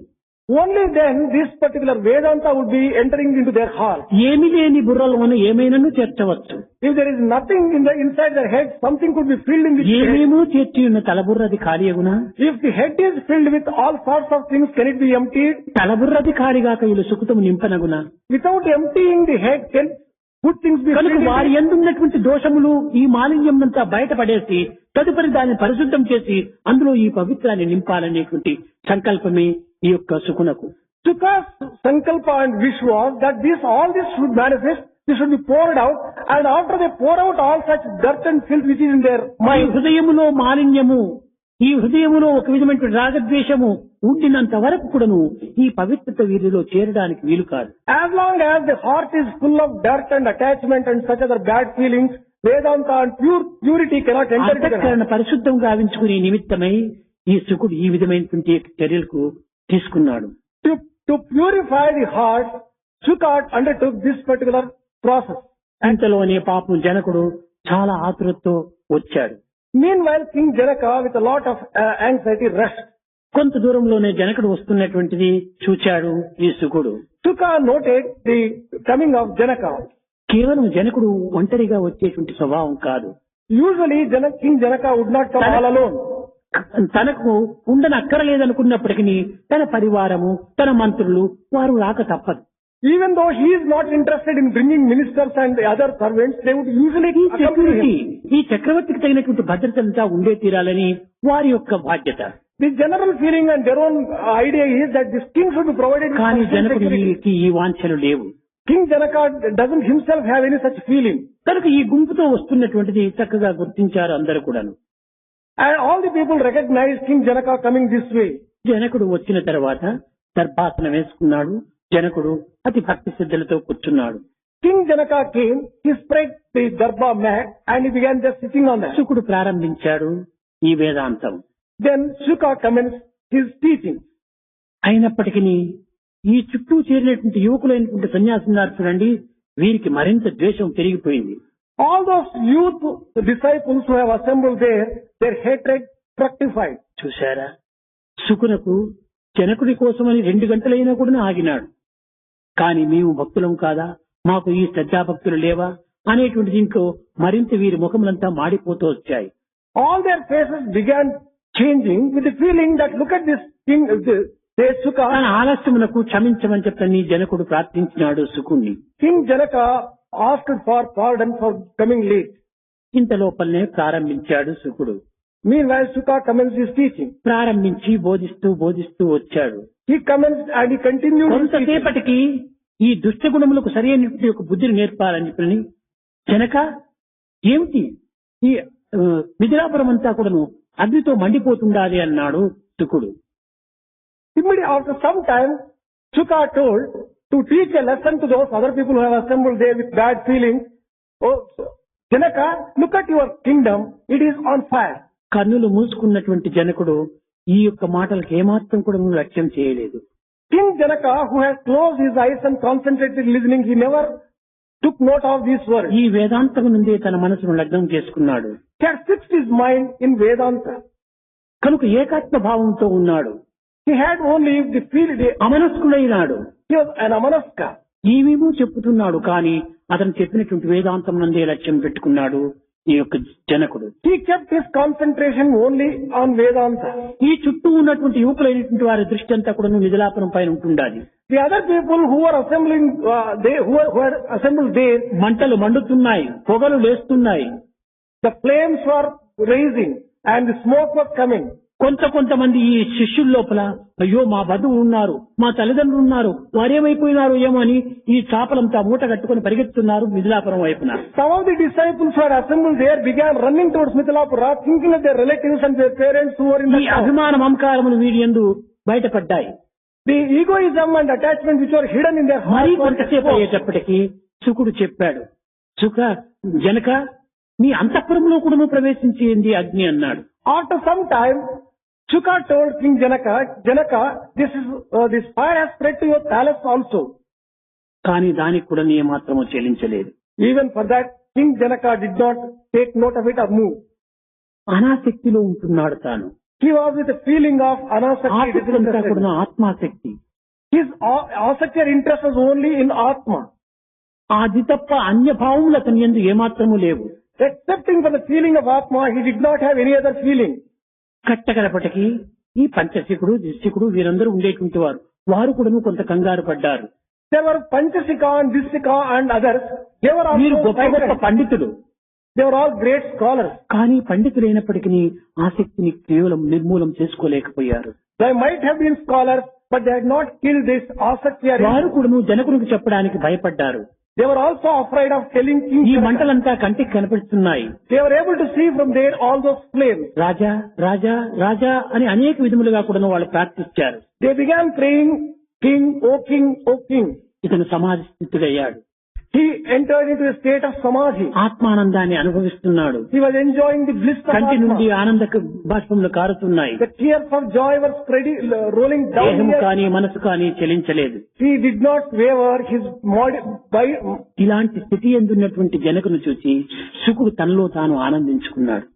Only then this particular Vedanta would be entering into their heart. ఏమి లేని బుర్రలోను ఏమైనాను చేర్చవచ్చు. If there is nothing inside their head, something could be filled in the head. ఏమేమో చేర్చి ఉన్న తలబుర్రది ఖాళీగునా? If the head is filled with all sorts of things, can it be emptied? తలబుర్రది ఖాళీగాక వీళ్ళు సుఖతము నింపనగునా? Without emptying the head, can good things be కనుక filled in వారి it? ఎందున్నటువంటి దోషములు ఈ మాలిన్యం అంతా బయటపడేసి తదుపరి దాన్ని పరిశుద్ధం చేసి అందులో ఈ పవిత్రాన్ని నింపాలనేటువంటి సంకల్పమే ఈ యొక్క సుకునకు. Shuka's sankalpa and wish was that all this should manifest, this should be poured out, and after they pour out all such dirt and filth which is in their ఈ mind, హృదయములో మాలిన్యము, ఈ హృదయములో ఒక విధమైన రాగద్వేషము ఉండినంత వరకు కూడాను ఈ పవిత్రత వీరిలో చేరడానికి వీలు కాదు. as long as the heart is full of dirt and attachment and such other bad feelings, Vedanta and purity cannot enter into their heart. అంతఃకరణ పరిశుద్ధం గావించుకునే నిమిత్తమై ఈ శుకుడు ఈ విధమైనటువంటి చర్యలకు తీసుకున్నాడు. To purify the heart, Shuka undertook this particular process. అంతలోనే పాపం జనకుడు చాలా ఆతురతతో వచ్చాడు. Meanwhile, King Janaka, with a lot of anxiety, rushed. కొంత దూరంలోనే జనకుడు వస్తున్నటువంటిది చూచాడు ఈ శుకుడు. Shuka noted the coming of Janaka. కేవలం జనకుడు ఒంటరిగా వచ్చేటువంటి స్వభావం కాదు. Usually, King Janaka would not come all alone. తనకు ఉండనక్కరలేదనుకున్నప్పటికీ తన పరివారము, తన మంత్రులు వారు రాక తప్పదు. Even though he is not interested in bringing ministers and the other servants, they would usually ఈ accompany సెక్యూరిటీ him. ఈ చక్రవర్తికి తగినటువంటి భద్రత అంతా ఉండే తీరాలని వారి యొక్క బాధ్యత. The general feeling and their own idea is that this king should be provided with కానీ sufficient security. జనకుడికి ఈ వాంఛలు లేవు. King Janaka doesn't himself have any such feeling. కనుక ఈ గుంపుతో వస్తున్నటువంటిది చక్కగా గుర్తించారు అందరూ కూడాను. And all the people recognize King Janaka coming this way. జనకుడు వచ్చిన తర్వాత దర్భాసనం వేసుకున్నాడు. జనకుడు అతి భక్తి శ్రద్ధలతో కూర్చున్నాడు. King Janaka came, he spread the darbar mat and he began just sitting on that. శుకుడు ప్రారంభించాడు ఈ వేదాంతం. Then Shuka commenced his teaching. అయినప్పటికీ ఈ చుట్టూ చేరినటువంటి యువకులైనటువంటి సన్యాసున్నారు చూడండి, వీరికి మరింత ద్వేషం పెరిగిపోయింది. All those youth disciples who have assembled there, their hatred fructified. చూశారా, శుకునకు జనకుడి కోసమని 2 గంటలైనా కూడా ఆగినాడు. కానీ మేము భక్తులం కాదా, మాకు ఈ శ్రద్ధాభక్తులు లేవా అనేటువంటి దీంట్లో మరింత వీరి ముఖములంతా మాడిపోతూ వచ్చాయి. All their faces began changing with the feeling that look at this king, says Shuka. తన ఆలస్యమునకు క్షమించమని చెప్పని జనకుడు ప్రార్థించినాడు శుకుణ్ణి. King Janaka asked for pardon for coming late. ఇంత లోపలనే ప్రారంభించాడు శుకుడు. Meanwhile, Shuka commenced his teaching. ప్రారంభించి బోధిస్తూ వచ్చాడు. He commenced and he continued his teaching. కొంతసేపటికి ఈ దుష్ట గుణములకు సరైనటువంటి ఒక బుద్ధిని నేర్పాలని చెప్పని, జనక ఏమిటి ఈ మిథిలాపురం అంతా కూడాను అగ్నితో మండిపోతుండాలి అన్నాడు శుకుడు. Immediately after some time, Shuka told to teach a lesson to those other people who have assembled there with bad feelings. Oh, Janaka, look at your kingdom, it is on fire. కన్నులు మూసుకున్నటువంటి జనకుడు ఈ యొక్క మాటలకు ఏమాత్రం కూడా లక్ష్యం చేయలేదు. King Janaka, who has closed his eyes and concentrated listening, he never took note of these words. ఈ వేదాంతం నుండి తన మనసును లగ్నం చేసుకున్నాడు. He had fixed his mind in Vedanta. కనుక ఏకాత్మ భావంతో ఉన్నాడు. He had only the feeling, అమనస్కుడైనాడు. he was an amanaska. ఏమేమో చెప్పుతున్నాడు, కానీ అతను చెప్పినటువంటి వేదాంతం నందే లక్ష్యం పెట్టుకున్నాడు ఈ యొక్క జనకుడు. He kept his concentration only on Vedanta. ఈ చుట్టూ ఉన్నటువంటి యువకులైనటువంటి వారి దృష్టి అంతా కూడా మిథిలాపురం పైన ఉంటుండాలి. The other people who were assembling, who had assembled there, మంటలు మండుతున్నాయి, పొగలు లేస్తున్నాయి. the flames were raising and the smoke was coming. కొంతమంది ఈ శిష్యుల లోపల అయ్యో మా బంధువులు ఉన్నారు, మా తల్లిదండ్రులు ఉన్నారు, వారేమైపోయినారు ఏమో అని ఈ చాపలంతా మూట కట్టుకుని పరిగెత్తున్నారు మిథిలాపురం వైపున. Some of the disciples who had assembled there began running towards Mithilapura, thinking of their relatives and their parents who were in the ఈ town. అభిమాన మమకారములు వీరి యందు బయటపడ్డాయి. The egoism and attachment which were hidden in their మరీ hearts. కొంతసేపు అయ్యేటప్పటికి శుకుడు చెప్పాడు, జనక నీ అంతఃపురంలో కూడా ప్రవేశించింది అగ్ని అన్నాడు. After some time, Shuka told King Janaka, this fire has spread to your palace also. కానీ దానికి కూడా నీ మాత్రము చెల్లించలేదు. Even for that, King Janaka did not take note of it or move. అనాసక్తిలో ఉంటున్నాడు తాను. He was with a feeling of anasakti. ఆసక్తి అంతా కూడా ఆత్మాసక్తి. His asakti or interest was only in Atma. అది తప్ప అన్య భావములు అతని యందు ఏమాత్రము లేవు. Excepting for the feeling of Atma, he did not have any other feeling. కట్టగడపటికి ఈ పంచశికుడు దిశికుడు వీరందరూ ఉండేటువంటి వారు కూడా కొంత కంగారు పడ్డారు. There were Panchasika and Disika and others. They were వీరు also గొప్ప గొప్ప frightened. పండితులు. They were all great scholars. కానీ పండితులైనప్పటికీ ఆసక్తిని కేవలం నిర్మూలం చేసుకోలేకపోయారు. They might have been scholars, but they had not killed this asakti or వారు కూడా జనకునికి చెప్పడానికి భయపడ్డారు. They were also afraid of telling King ఈ Janaka. మంటలంతా కంటికి కనిపిస్తున్నాయి. They were able to see from there all those flames. రాజా రాజా రాజా అని అనేక విధములుగా కూడా వాళ్ళు ప్రార్థించారు. They began praying, King, O King, O King. ఇతను సమాధి స్థితుడయ్యాడు. He entered into a state of samadhi. ఆత్మానందాన్ని అనుభవిస్తున్నాడు. He was enjoying the bliss of కంటి నుండి Atma. ఆనంద బాష్పములు కారుతున్నాయి. The tears of joy were spreading, rolling down. దేహము His, కానీ మనసు కానీ చెలించలేదు. he did not waver his body. ఇలాంటి స్థితి ఎందున్నటువంటి జనకును చూసి శుకుడు తనలో తాను ఆనందించుకున్నాడు.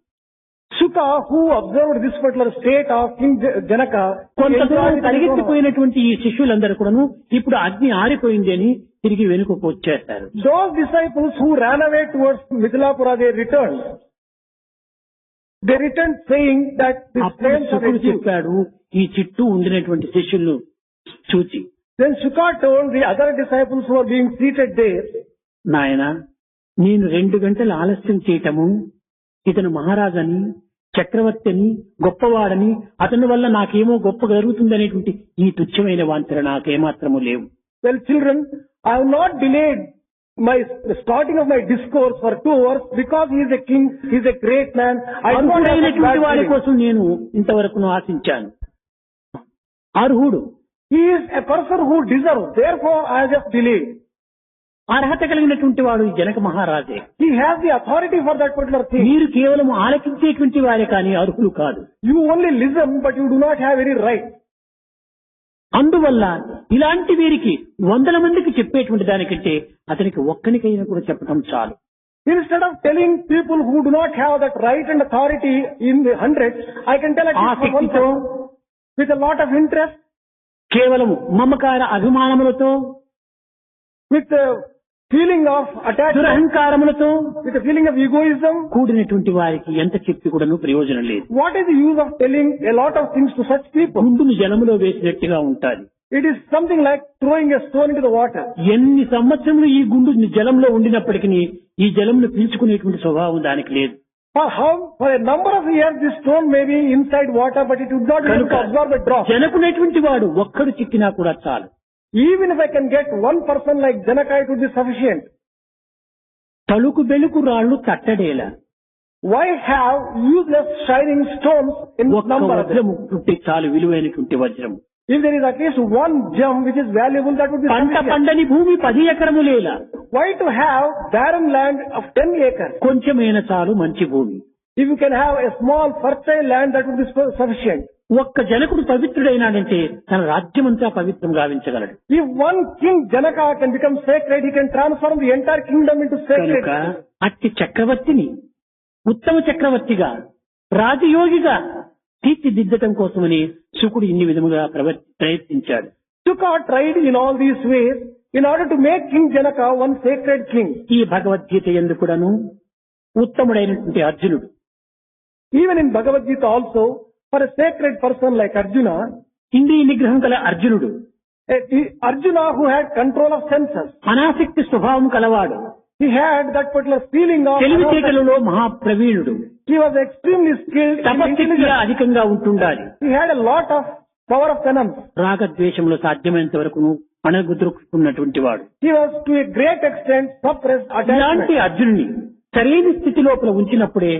Shuka, who observed this particular state of King Janaka, కొంత దూరం enjoyed it in his own heart. పరిగెత్తిపోయినటువంటి ఈ శిష్యులందరూ కూడాను ఇప్పుడు అగ్ని ఆరిపోయింది అని తిరిగి వెనుకకు వచ్చేస్తారు. Those disciples who ran away towards Mithilapura, they returned. They returned saying that the అప్పుడు flames are శుకుడు reduced. చెప్పాడు ఈ చుట్టూ ఉండినటువంటి శిష్యులను చూచి, Then Shuka told the other disciples who were being seated there, నాయన నేను 2 గంటలు ఆలస్యం చేయటము, ఇతను మహారాజని, చక్రవర్తి అని, గొప్పవాడని, అతని వల్ల నాకేమో గొప్ప జరుగుతుందనేటువంటి ఈ తుచ్చమైన వాంఛన నాకేమాత్రము లేవు. well children, I have not delayed my starting of my discourse for 2 hours because he is a king, he is a great man. I do not have such అర్హుడైనటువంటి bad వాడి feelings. కోసం నేను ఇంతవరకు ఆశించాను. అర్హుడు, He is a person who deserves, therefore I have just delayed. అర్హత కలిగినటువంటి వాడు ఈ Janaka మహారాజే. He has the authority for that particular thing. మీరు కేవలం ఆలకించేటువంటి వారే కానీ అర్హులు కాదు. You only listen, but you do not have any right. అందువల్ల ఇలాంటి వీరికి 100 మందికి చెప్పేటువంటి దానికంటే అతనికి ఒక్కనికైనా కూడా చెప్పడం చాలు. Instead of telling people who do not have that right and authority in the hundreds, I can tell at least for one ఆసక్తితో, person with a lot of interest, కేవలం మమకార అభిమానములతో, with a feeling of attachment, దురహంకారములతో with a feeling of egoism. కూడినటువంటి వారికి ఎంత చెప్పి కూడాను ప్రయోజనం లేదు. What is the use of telling a lot of things to such people? గుండును జలములో వేసినట్టుగా ఉంటాది. It is something like throwing a stone into the water. ఎన్ని సంవత్సరములు ఈ గుండు జలంలో ఉండినప్పటికీ ఈ జలమును పీల్చుకునేటువంటి స్వభావం దానికి లేదు. For a number of years this stone may be inside water, but it would not be able to absorb a drop. జనకునేటువంటి వాడు ఒక్కడు చిక్కినా కూడా చాలు. Even if I can get one person like Janaka, it would be sufficient. తలుకు బెలుకు రాళ్లు తట్టడేలా, Why have useless shining stones in ఒక్క number? వజ్రము పుట్టి చాలు, విలువైనటువంటి వజ్రము. If there is at least one gem which is valuable, that would be పంట sufficient. పండని భూమి 10 ఎకరములేలా, Why to have barren land of 10 acres? కొంచెమైన చాలు మంచి భూమి. If you can have a small fertile land, that would be sufficient. ఒక్క జనకుడు పవిత్రుడైనాడంటే తన రాజ్యమంతా పవిత్రం గావించగలడు. If one king Janaka can become sacred, he can transform the entire kingdom into sacred. కనుక అట్టి చక్రవర్తిని ఉత్తమ చక్రవర్తిగా, రాజయోగిగా తీర్చిదిద్దటం కోసమని శుకుడు ఇన్ని విధముగా ప్రయత్నించాడు. Shuka tried in all these ways in order to make King Janaka one sacred king. ఈ భగవద్గీత యందు కూడాను ఉత్తముడైనటువంటి అర్జునుడు, Even in Bhagavad Gita also, for a sacred person like Arjuna, ఇంద్రియ నిగ్రహం గల అర్జునుడు, Arjuna who had control of senses, అనాసక్తి స్వభావం కలవాడు, he had that particular feeling of, తెలివితేటలలో మహాప్రవీణుడు, he was extremely skilled in తపశక్తిగా intelligence. అధికంగా ఉంటుండాలి. He had a lot of power of penance. రాగద్వేషంలో సాధ్యమైనంత వరకు అణగుద్రుకున్నటువంటి వాడు. He was to a great extent suppressed ఇలాంటి attachment. అర్జునుని సరైన స్థితి లోపల ఉంచినప్పుడే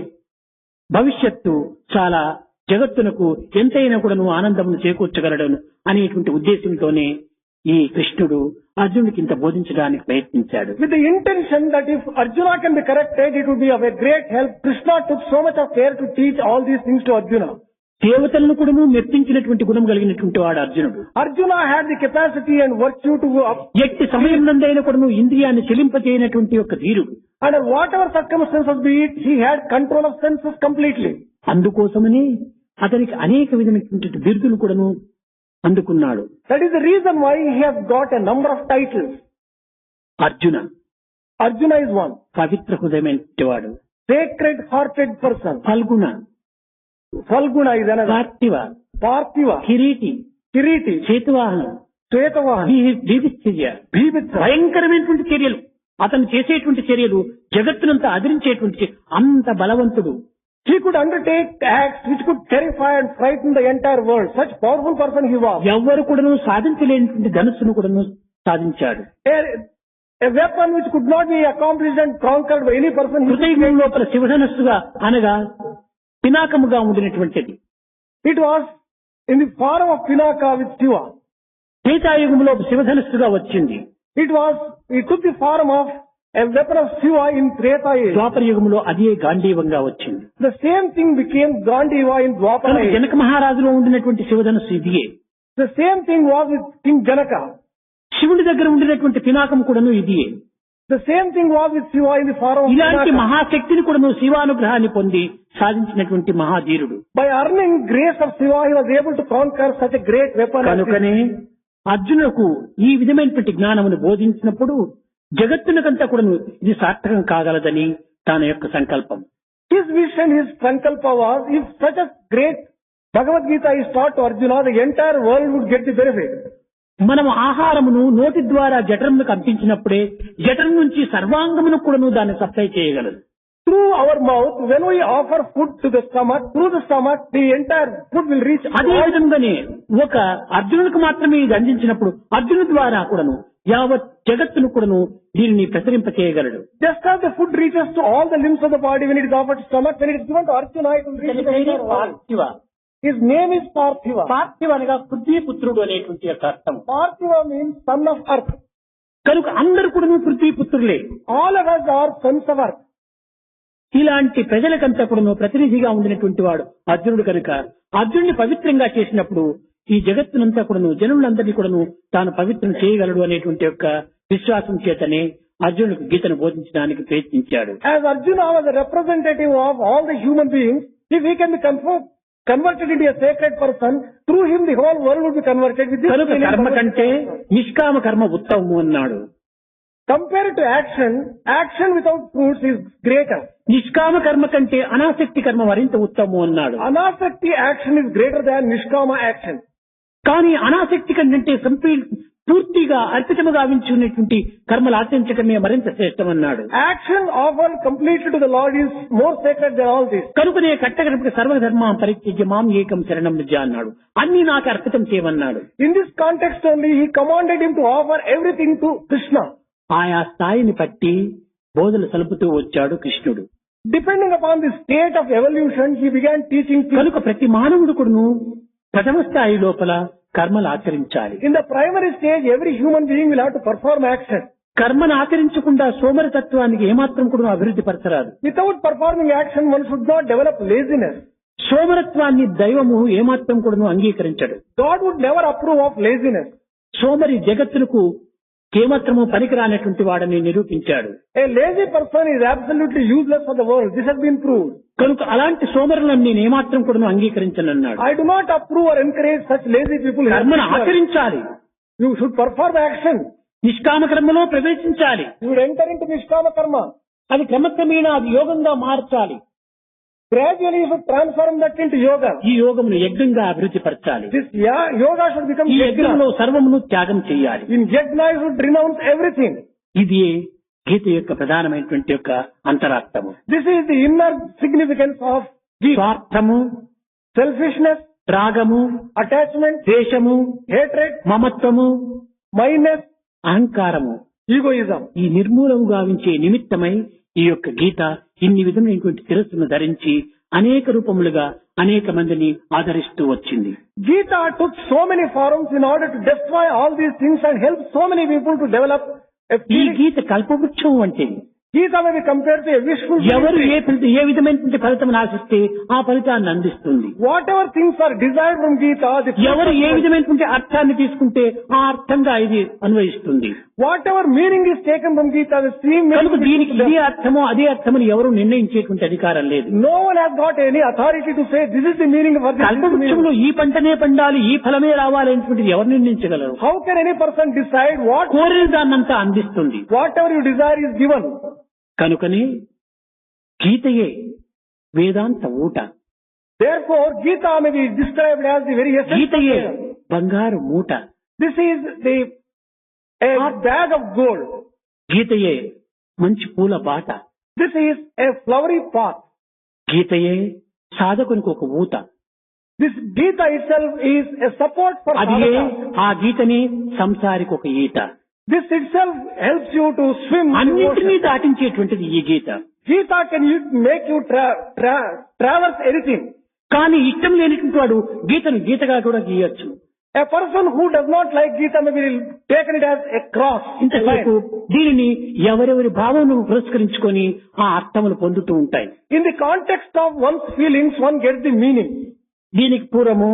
భవిష్యత్తు చాలా జగత్తునకు ఎంతైనా కూడాను ఆనందమును చేకూర్చగలడను అనేటువంటి ఉద్దేశంతోనే ఈ కృష్ణుడు అర్జునుడికి ఇంత బోధించడానికి ప్రయత్నించాడు. With the intention that if Arjuna can be corrected, it would be of a great help. Krishna took so much of care to teach all these things to Arjuna. దేవతలను కూడాను మెప్పించినటువంటి గుణం కలిగినటువంటి వాడు అర్జునుడు. Arjuna had the capacity and virtue to go up. ఎట్టి సమయం నందైనా కూడాను ఇంద్రియాన్ని చెలింపజేయనటువంటి ఒక ధీరుడు. Under whatever circumstances be it, he had control of senses completely. అందుకోసమని అతనికి అనేక విధమైనటువంటి బిరుదులు కూడాను అందుకున్నాడు. That is the reason why he has got a number of titles. Arjuna, Arjuna is one. పవిత్ర హృదయమైనటువంటి వాడు. Sacred hearted person. Phalguna, Falguna is another. పార్థివ, Parthiva. Kireeti, Kiriti. చేతువాహనం, Svetavahan. బీభత్సర్య, Bhibitsa. భయంకరమైనటువంటి చర్యలు, అతను చేసేటువంటి చర్యలు జగత్తునంతా అదిరించేటువంటి అంత బలవంతుడు. He could undertake acts which could terrify and frighten the entire world. Such powerful person he was. ఎవ్వరు కూడాను సాధించలేనటువంటి ధనుస్సును కూడాను సాధించాడు. A weapon which could not be accomplished and conquered by any person. హృదయం లోపల శివధనస్సుగా అనగా పినాకముగా ఉండినటువంటిది. It was in the form of Pinaka with Shiva. త్రేతాయుగంలో శివధనస్సుగా వచ్చింది. It took the form of a weapon of Shiva in Treta age. ద్వాపర యుగంలో అదే గాంధీవంగా వచ్చింది. The same thing became Gandiva in Dwapara కనుక age. Janaka మహారాజులో ఉండినటువంటి శివధనస్సు ఇదియే. The same thing was with King Janaka. శివుడి దగ్గర ఉండినటువంటి పినాకం కూడాను ఇదియే. The same thing was with Shiva in the form of ఇలాంటి Pinaka. మహాశక్తిని కూడాను శివానుగ్రహాన్ని పొంది సాధించినటువంటి మహాధీరుడు. By earning grace of Shiva, he was able to conquer such a great weapon. as this. కనుకనే అర్జునులకు ఈ విధమైనటువంటి జ్ఞానమును బోధించినప్పుడు జగత్తునకంతా కూడాను ఇది సార్థకం కాగలదని తన యొక్క సంకల్పం. His vision, his sankalpa was, if such a great Bhagavad Gita is taught to Arjuna, the entire world would get the benefit. మనం ఆహారమును నోటి ద్వారా జఠరమునకు అందించినప్పుడే జఠరం నుంచి సర్వాంగమును కూడాను దాన్ని సప్లై చేయగలదు. Through our mouth, when we offer food to the stomach, through the stomach, the entire food will reach. అదే విధంగానే ఒక అర్జునుడికి మాత్రమే ఇది అందించినప్పుడు అర్జును ద్వారా కూడాను యావత్ జగత్తును కూడాను దీనిని ప్రసరింప చేయగలడు. Just as the food reaches to all the limbs of the body when it is offered to stomach, when it is given to Arjuna, it will reach to the entire world. పార్థివ. His name is Parthiva. పార్థివ అనగా పృథ్వీపుత్రుడు అనేటువంటి యొక్క అర్థం. Parthiva means son of earth. కనుక అందరూ కూడాను పృథ్వీపుత్రులే. All of us are sons of earth. ఇలాంటి ప్రజలకంతా కూడాను ప్రతినిధిగా ఉండినటువంటి వాడు అర్జునుడు కనుక అర్జునుడిని పవిత్రంగా చేసినప్పుడు ఈ జగత్తునంతా కూడాను జనులందరినీ కూడాను తాను పవిత్రం చేయగలడు అనేటువంటి యొక్క విశ్వాసం చేతనే అర్జునుడికి గీతను బోధించడానికి ప్రయత్నించాడు. As Arjuna was a representative of all the human beings, if he can be converted into a sacred person, through him the whole world would be converted. With this కనుక కర్మ కంటే నిష్కామ కర్మ ఉత్తమము అన్నాడు. Compared to action, action without fruits is greater. నిష్కామ కర్మ కంటే అనాసక్తి కర్మ మరింత ఉత్తమము అన్నాడు. Anasakti action is greater than Nishkama action. కానీ అనాసక్తి కంటే పూర్తిగా అర్పితముగా ఉంచుకునేటువంటి కర్మలు ఆచరించడమే మరింత శ్రేష్టమన్నాడు. Action offered completely to the Lord is more sacred than all this. కనుకనే కట్టగడపకి సర్వధర్మం పరిత్యజ్య మాం ఏకం శరణం వ్రజ అన్నాడు. అన్ని నాకు అర్పితం చేయమన్నాడు. In this context only, he commanded him to offer everything to Krishna. ఆయా స్థాయిని బట్టి బోధలు సలుపుతూ వచ్చాడు కృష్ణుడు. Depending upon the state of evolution, he began teaching people. కనుక ప్రతి మానవుడు కూడాను ప్రథమ స్థాయి లోపల కర్మలు ఆచరించాలి. In the primary stage, every human being will have to perform action. కర్మను ఆచరించకుండా సోమరితత్వానికి ఏమాత్రం కూడా అభివృద్ధి పరచరాదు. Without performing action, one should not develop laziness. సోమరత్వాన్ని దైవము ఏమాత్రం కూడా అంగీకరించడు. God would never approve of laziness. సోమరి జగత్తునకు ఏమాత్రము పనికిరానటువంటి వాడని నిరూపించాడు. A lazy person is absolutely useless for the world. This has been proved. కనుక అలాంటి సోమరులను నేను ఏమాత్రం కూడా అంగీకరించనన్నాడు. I do not approve or encourage such lazy people. కర్మను ఆచరించాలి. You should perform action. నిష్కామ కర్మలో ప్రవేశించాలి. You should enter into Nishkama karma. అది క్రమక్రమేణా అది యోగంగా మార్చాలి. Gradually you should transform that into yoga. ఈ యోగమును యజ్ఞంగా అభివృద్ధి పరచాలి. This yoga should become ఈ yajna. యజ్ఞంలో సర్వమును త్యాగం చేయాలి. In yajna you should renounce everything. ఇది గీత యొక్క ప్రధానమైనటువంటి యొక్క అంతరార్థము. This is the inner significance of స్వార్థము, selfishness, రాగము, attachment, ద్వేషము, hatred, మమత్వము, mindness, అహంకారము, egoism. ఈ నిర్మూలము గావించే నిమిత్తమై ఈ యొక్క గీత ఇన్ని విధమైనటువంటి శిరస్సును ధరించి అనేక రూపములుగా అనేక మందిని ఆదరిస్తూ వచ్చింది. Gita took so many forms in order to destroy all these things and help so many people to develop a ఈ feeling. గీత కల్పవృక్షం వంటిది. Gita may be compared to a wishful ఎవరు thinking. ఏ విధమైనటువంటి ఫలితం ఆశిస్తే ఆ ఫలితాన్ని అందిస్తుంది. Whatever things are desired from Gita, the ఎవరు ఏ విధమైనటువంటి అర్థాన్ని తీసుకుంటే ఆ అర్థంగా ఇది అన్వయిస్తుంది. whatever meaning is taken from Gita, the same కనుక meaning. దీనికి ఇదే అర్థమో అదే అర్థమని ఎవరు నిర్ణయించేటువంటి అధికారం లేదు. No one has got any authority to say this is the meaning of this. కల్పవృక్షంలో ఈ పంటనే పండాలి, ఈ ఫలమే రావాలి అనేటువంటిది ఎవరు నిర్ణయించగలరు? How can any person decide what కోరిన దాన్నంతా అందిస్తుంది. whatever you desire is given? కనుకనే గీతయే వేదాంత ఊట, Therefore, Gita may be described as the very essence. గీతయే బంగారు మూట, This is a bag of gold. గీతయే మంచి పూల బాట, This is a flowery path. గీతయే సాధకునికి ఒక ఊత. This Gita itself is a support for అదియే sadhaka. ఆ గీతని సంసారికి ఒక ఈత. This itself helps you to swim in the అన్నింటినీ ocean. దాటించేటువంటిది ఈ గీత. Gita can make you traverse anything. కానీ ఇష్టం లేనిటువంటి వాడు గీతను గీతగా కూడా గీయొచ్చు. A person who does not like Gita may be taken it as a cross. ఇంతసేపు దీనిని ఎవరెవరి భావనను పురస్కరించుకొని ఆ అర్థములు పొందుతూ ఉంటాయి. In the context of one's feelings, one gets the meaning. దీనికి పూర్వము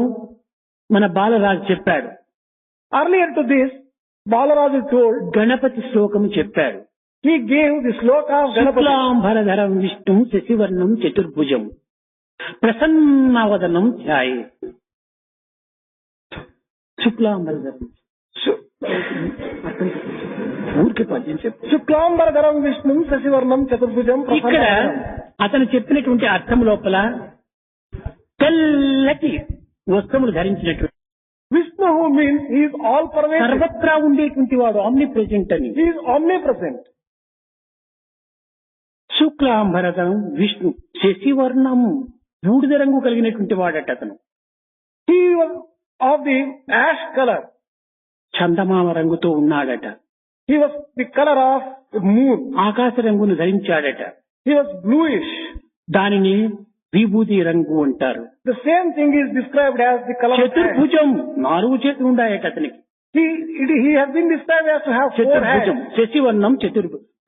మన బాలరాజు చెప్పాడు. Earlier to this, Balaraju told, Ganapati శ్లోకము చెప్పాడు. he gave the sloka of Ganapati. శుక్లాంబరధరం విష్ణుం శశివర్ణం చతుర్భుజం ప్రసన్నవదనం ధ్యాయే. శుక్లాంబరధరం ఊరికి పద్యం చెప్పు. Shuklambaradharam Vishnum Sasivarnam Chaturbhujam ఇక్కడ అతను చెప్పినటువంటి అర్థం లోపల తెల్లటి వస్త్రములు ధరించినటువంటి Vishnu who means he is all pervasive. సర్వత్రా ఉండేటువంటి వాడు ఆమ్ని ప్రెజెంట్ అని. He is omnipresent. శుక్లాంబరధం విష్ణు శశివర్ణం బూడిద రంగు కలిగినటువంటి వాడట అతను. He was of the ash color. చందమామ రంగుతో ఉన్నాడట. He was the color of the moon. ఆకాశ రంగును ధరించాడట. He was bluish. దానిని విభూతి రంగు అంటారు. The same thing is described as the color of ash. చతుర్భుజం 4 చేతులు ఉన్నాయట అతనికి. He has been described as to have 4 చతుర్భుజం hands. శశివర్ణం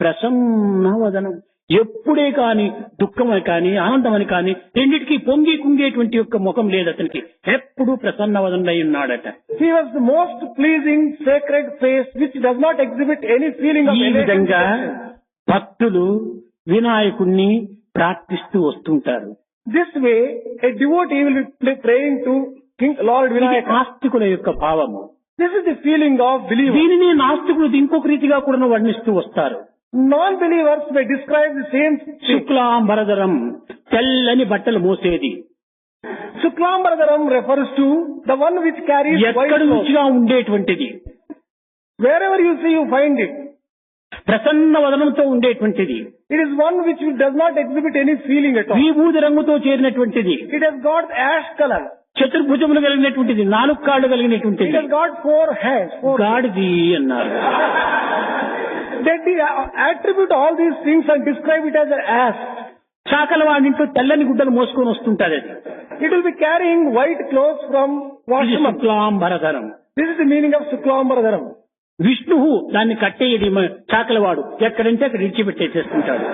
ప్రసన్నవదనం. ఎప్పుడే కాని దుఃఖమని కాని ఆనందమని కాని రెండిటికి పొంగి కుంగేటువంటి యొక్క ముఖం లేదు అతనికి. ఎప్పుడు ప్రసన్నవదనై ఉన్నాడట. He was the most pleasing sacred face which does not exhibit any feeling of ఈ విధంగా భక్తులు వినాయకుణ్ణి ప్రార్థిస్తూ వస్తుంటారు. This way, a devotee will be praying to King Lord ఇది Vinayaka. ఆస్తికుల యొక్క భావము. This is the feeling of believers. దీనిని నాస్తికులు ఇంకొక రీతిగా కూడా వర్ణిస్తూ వస్తారు. Non-believers may describe the same thing. శుక్లాంబరధరం తెల్లని బట్టలు మోసేది. Shuklambaradaram refers to the one which carries white ఎక్కడ clothes. రుచిగా ఉండేటువంటిది. Wherever you see, you find it. Prasanna వదనంతో ఉండేటువంటిది. It is one which does not exhibit any feeling at all. విభూది రంగుతో చేరినటువంటిది. It has got ash color. చతుర్భుజములు కలిగినటువంటిది. 4 కాళ్ళు It కలిగినటువంటిది. has got 4 hands. గాడిది అన్నారు. That they attribute all these things and describe it as an ass. చాకల వాడింట్లో తెల్లని గుడ్డలు మోసుకొని వస్తుంటారు అది. It will be carrying white clothes from ఇది washman. శుక్లాంబరధరం. This is the meaning of Shuklambaradaram. విష్ణువు దాన్ని కట్టేయడి చాకలవాడు ఎక్కడంటే అక్కడ ఇడిచిపెట్టేసేస్తుంటాడు.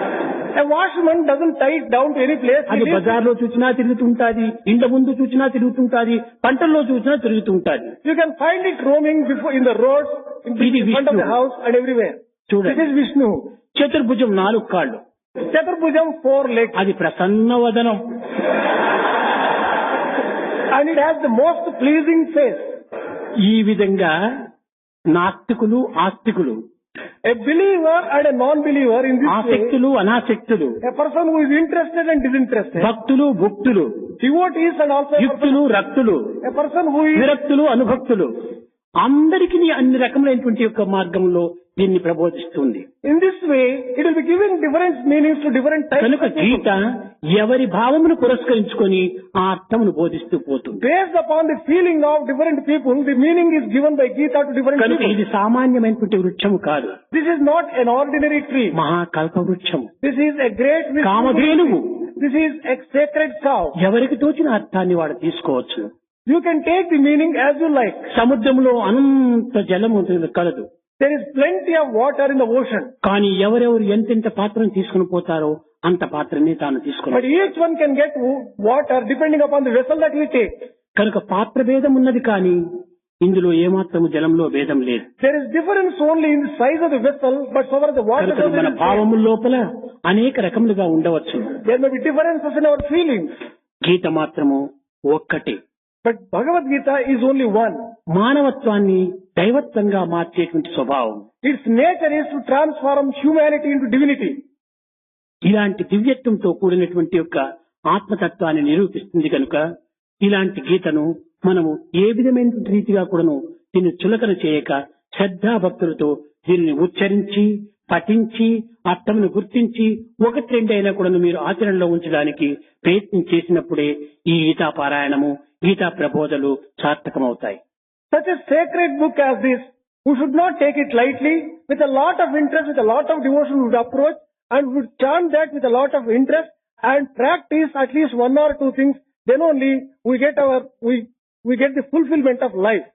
A washman doesn't tie it down to any place. అది బజార్లో చూసినా తిరుగుతుంటాది, ఇంట ముందు చూసినా తిరుగుతుంటాది, పంటల్లో చూసినా తిరుగుతుంటాది. You can find it roaming before in the roads, in front of the house and everywhere. This చూడండి, is Vishnu. చతుర్భుజం 4 కాళ్ళు, Chaturbhujam 4 legs. అది ప్రసన్నవదనం. And it has the most pleasing face. ఈ విధంగా నాస్తికులు ఆస్తికులు, A believer and a non-believer in this way, ఆసక్తులు అనాసక్తులు, a person who is interested and disinterested, భక్తులు భుక్తులు, devotees and also a person, యుక్తులు రక్తులు, a person who is విరక్తులు అనుభక్తులు, అందరికీ అన్ని రకములైనటువంటి యొక్క మార్గంలో దీన్ని ప్రబోధిస్తుంది. in this way, it will be giving different meanings to different types కనుక of people. గీత ఎవరి భావమును పురస్కరించుకొని ఆ అర్థమును బోధిస్తూ పోతుంది. Based upon the feeling of different people, the meaning is given by Gita to different కనుక people. ఇది సామాన్యమైనటువంటి వృక్షము కాదు, This is not an ordinary tree. మహాకల్ప వృక్షము, This is a great wisdom. Kamadhenu. This is a sacred cow. ఎవరికి తోచిన అర్థాన్ని వాడు తీసుకోవచ్చు. You can take the meaning as you like. సముద్రంలో అనంత జలము కలదు, There is plenty of water in the ocean, కానీ ఎవరెవరు ఎంతెంత పాత్రను తీసుకుని పోతారో అంత పాత్రని తాను but తీసుకున్నాడు. each one can get water depending upon the vessel that we take. కనుక పాత్ర భేదం ఉన్నది, కానీ ఇందులో ఏమాత్రము జలంలో భేదం లేదు. There is difference only in the size of the vessel, but so far as the water కనుక doesn't మన exist, భావము లోపల అనేక రకములుగా ఉండవచ్చు. there may be differences in our feelings. గీత మాత్రము ఒక్కటే. But Bhagavad Gita is only one. మానవత్వాన్ని దైవత్వంగా మార్చేటువంటి స్వభావం. Its nature is to transform humanity into divinity. ఇలాంటి దివ్యత్వంతో కూడినటువంటి యొక్క ఆత్మతత్వాన్ని నిరూపిస్తుంది. కనుక ఇలాంటి గీతను మనము ఏ విధమైన రీతిగా కూడాను దీన్ని చులకన చేయక శ్రద్ధాభక్తులతో దీనిని ఉచ్చరించి పఠించి అర్థమును గుర్తించి 1-2 అయినా కూడా మీరు ఆచరణలో ఉంచడానికి ప్రయత్నం చేసినప్పుడే ఈ గీతా పారాయణము Gita ప్రబోధలు సార్థకమవుతాయి. Such a sacred book as this, we should not take it lightly. With a lot of interest, with a lot of devotion, we would approach and would chant that with a lot of interest and practice at least 1 or 2 things. Then only we get the fulfillment of life.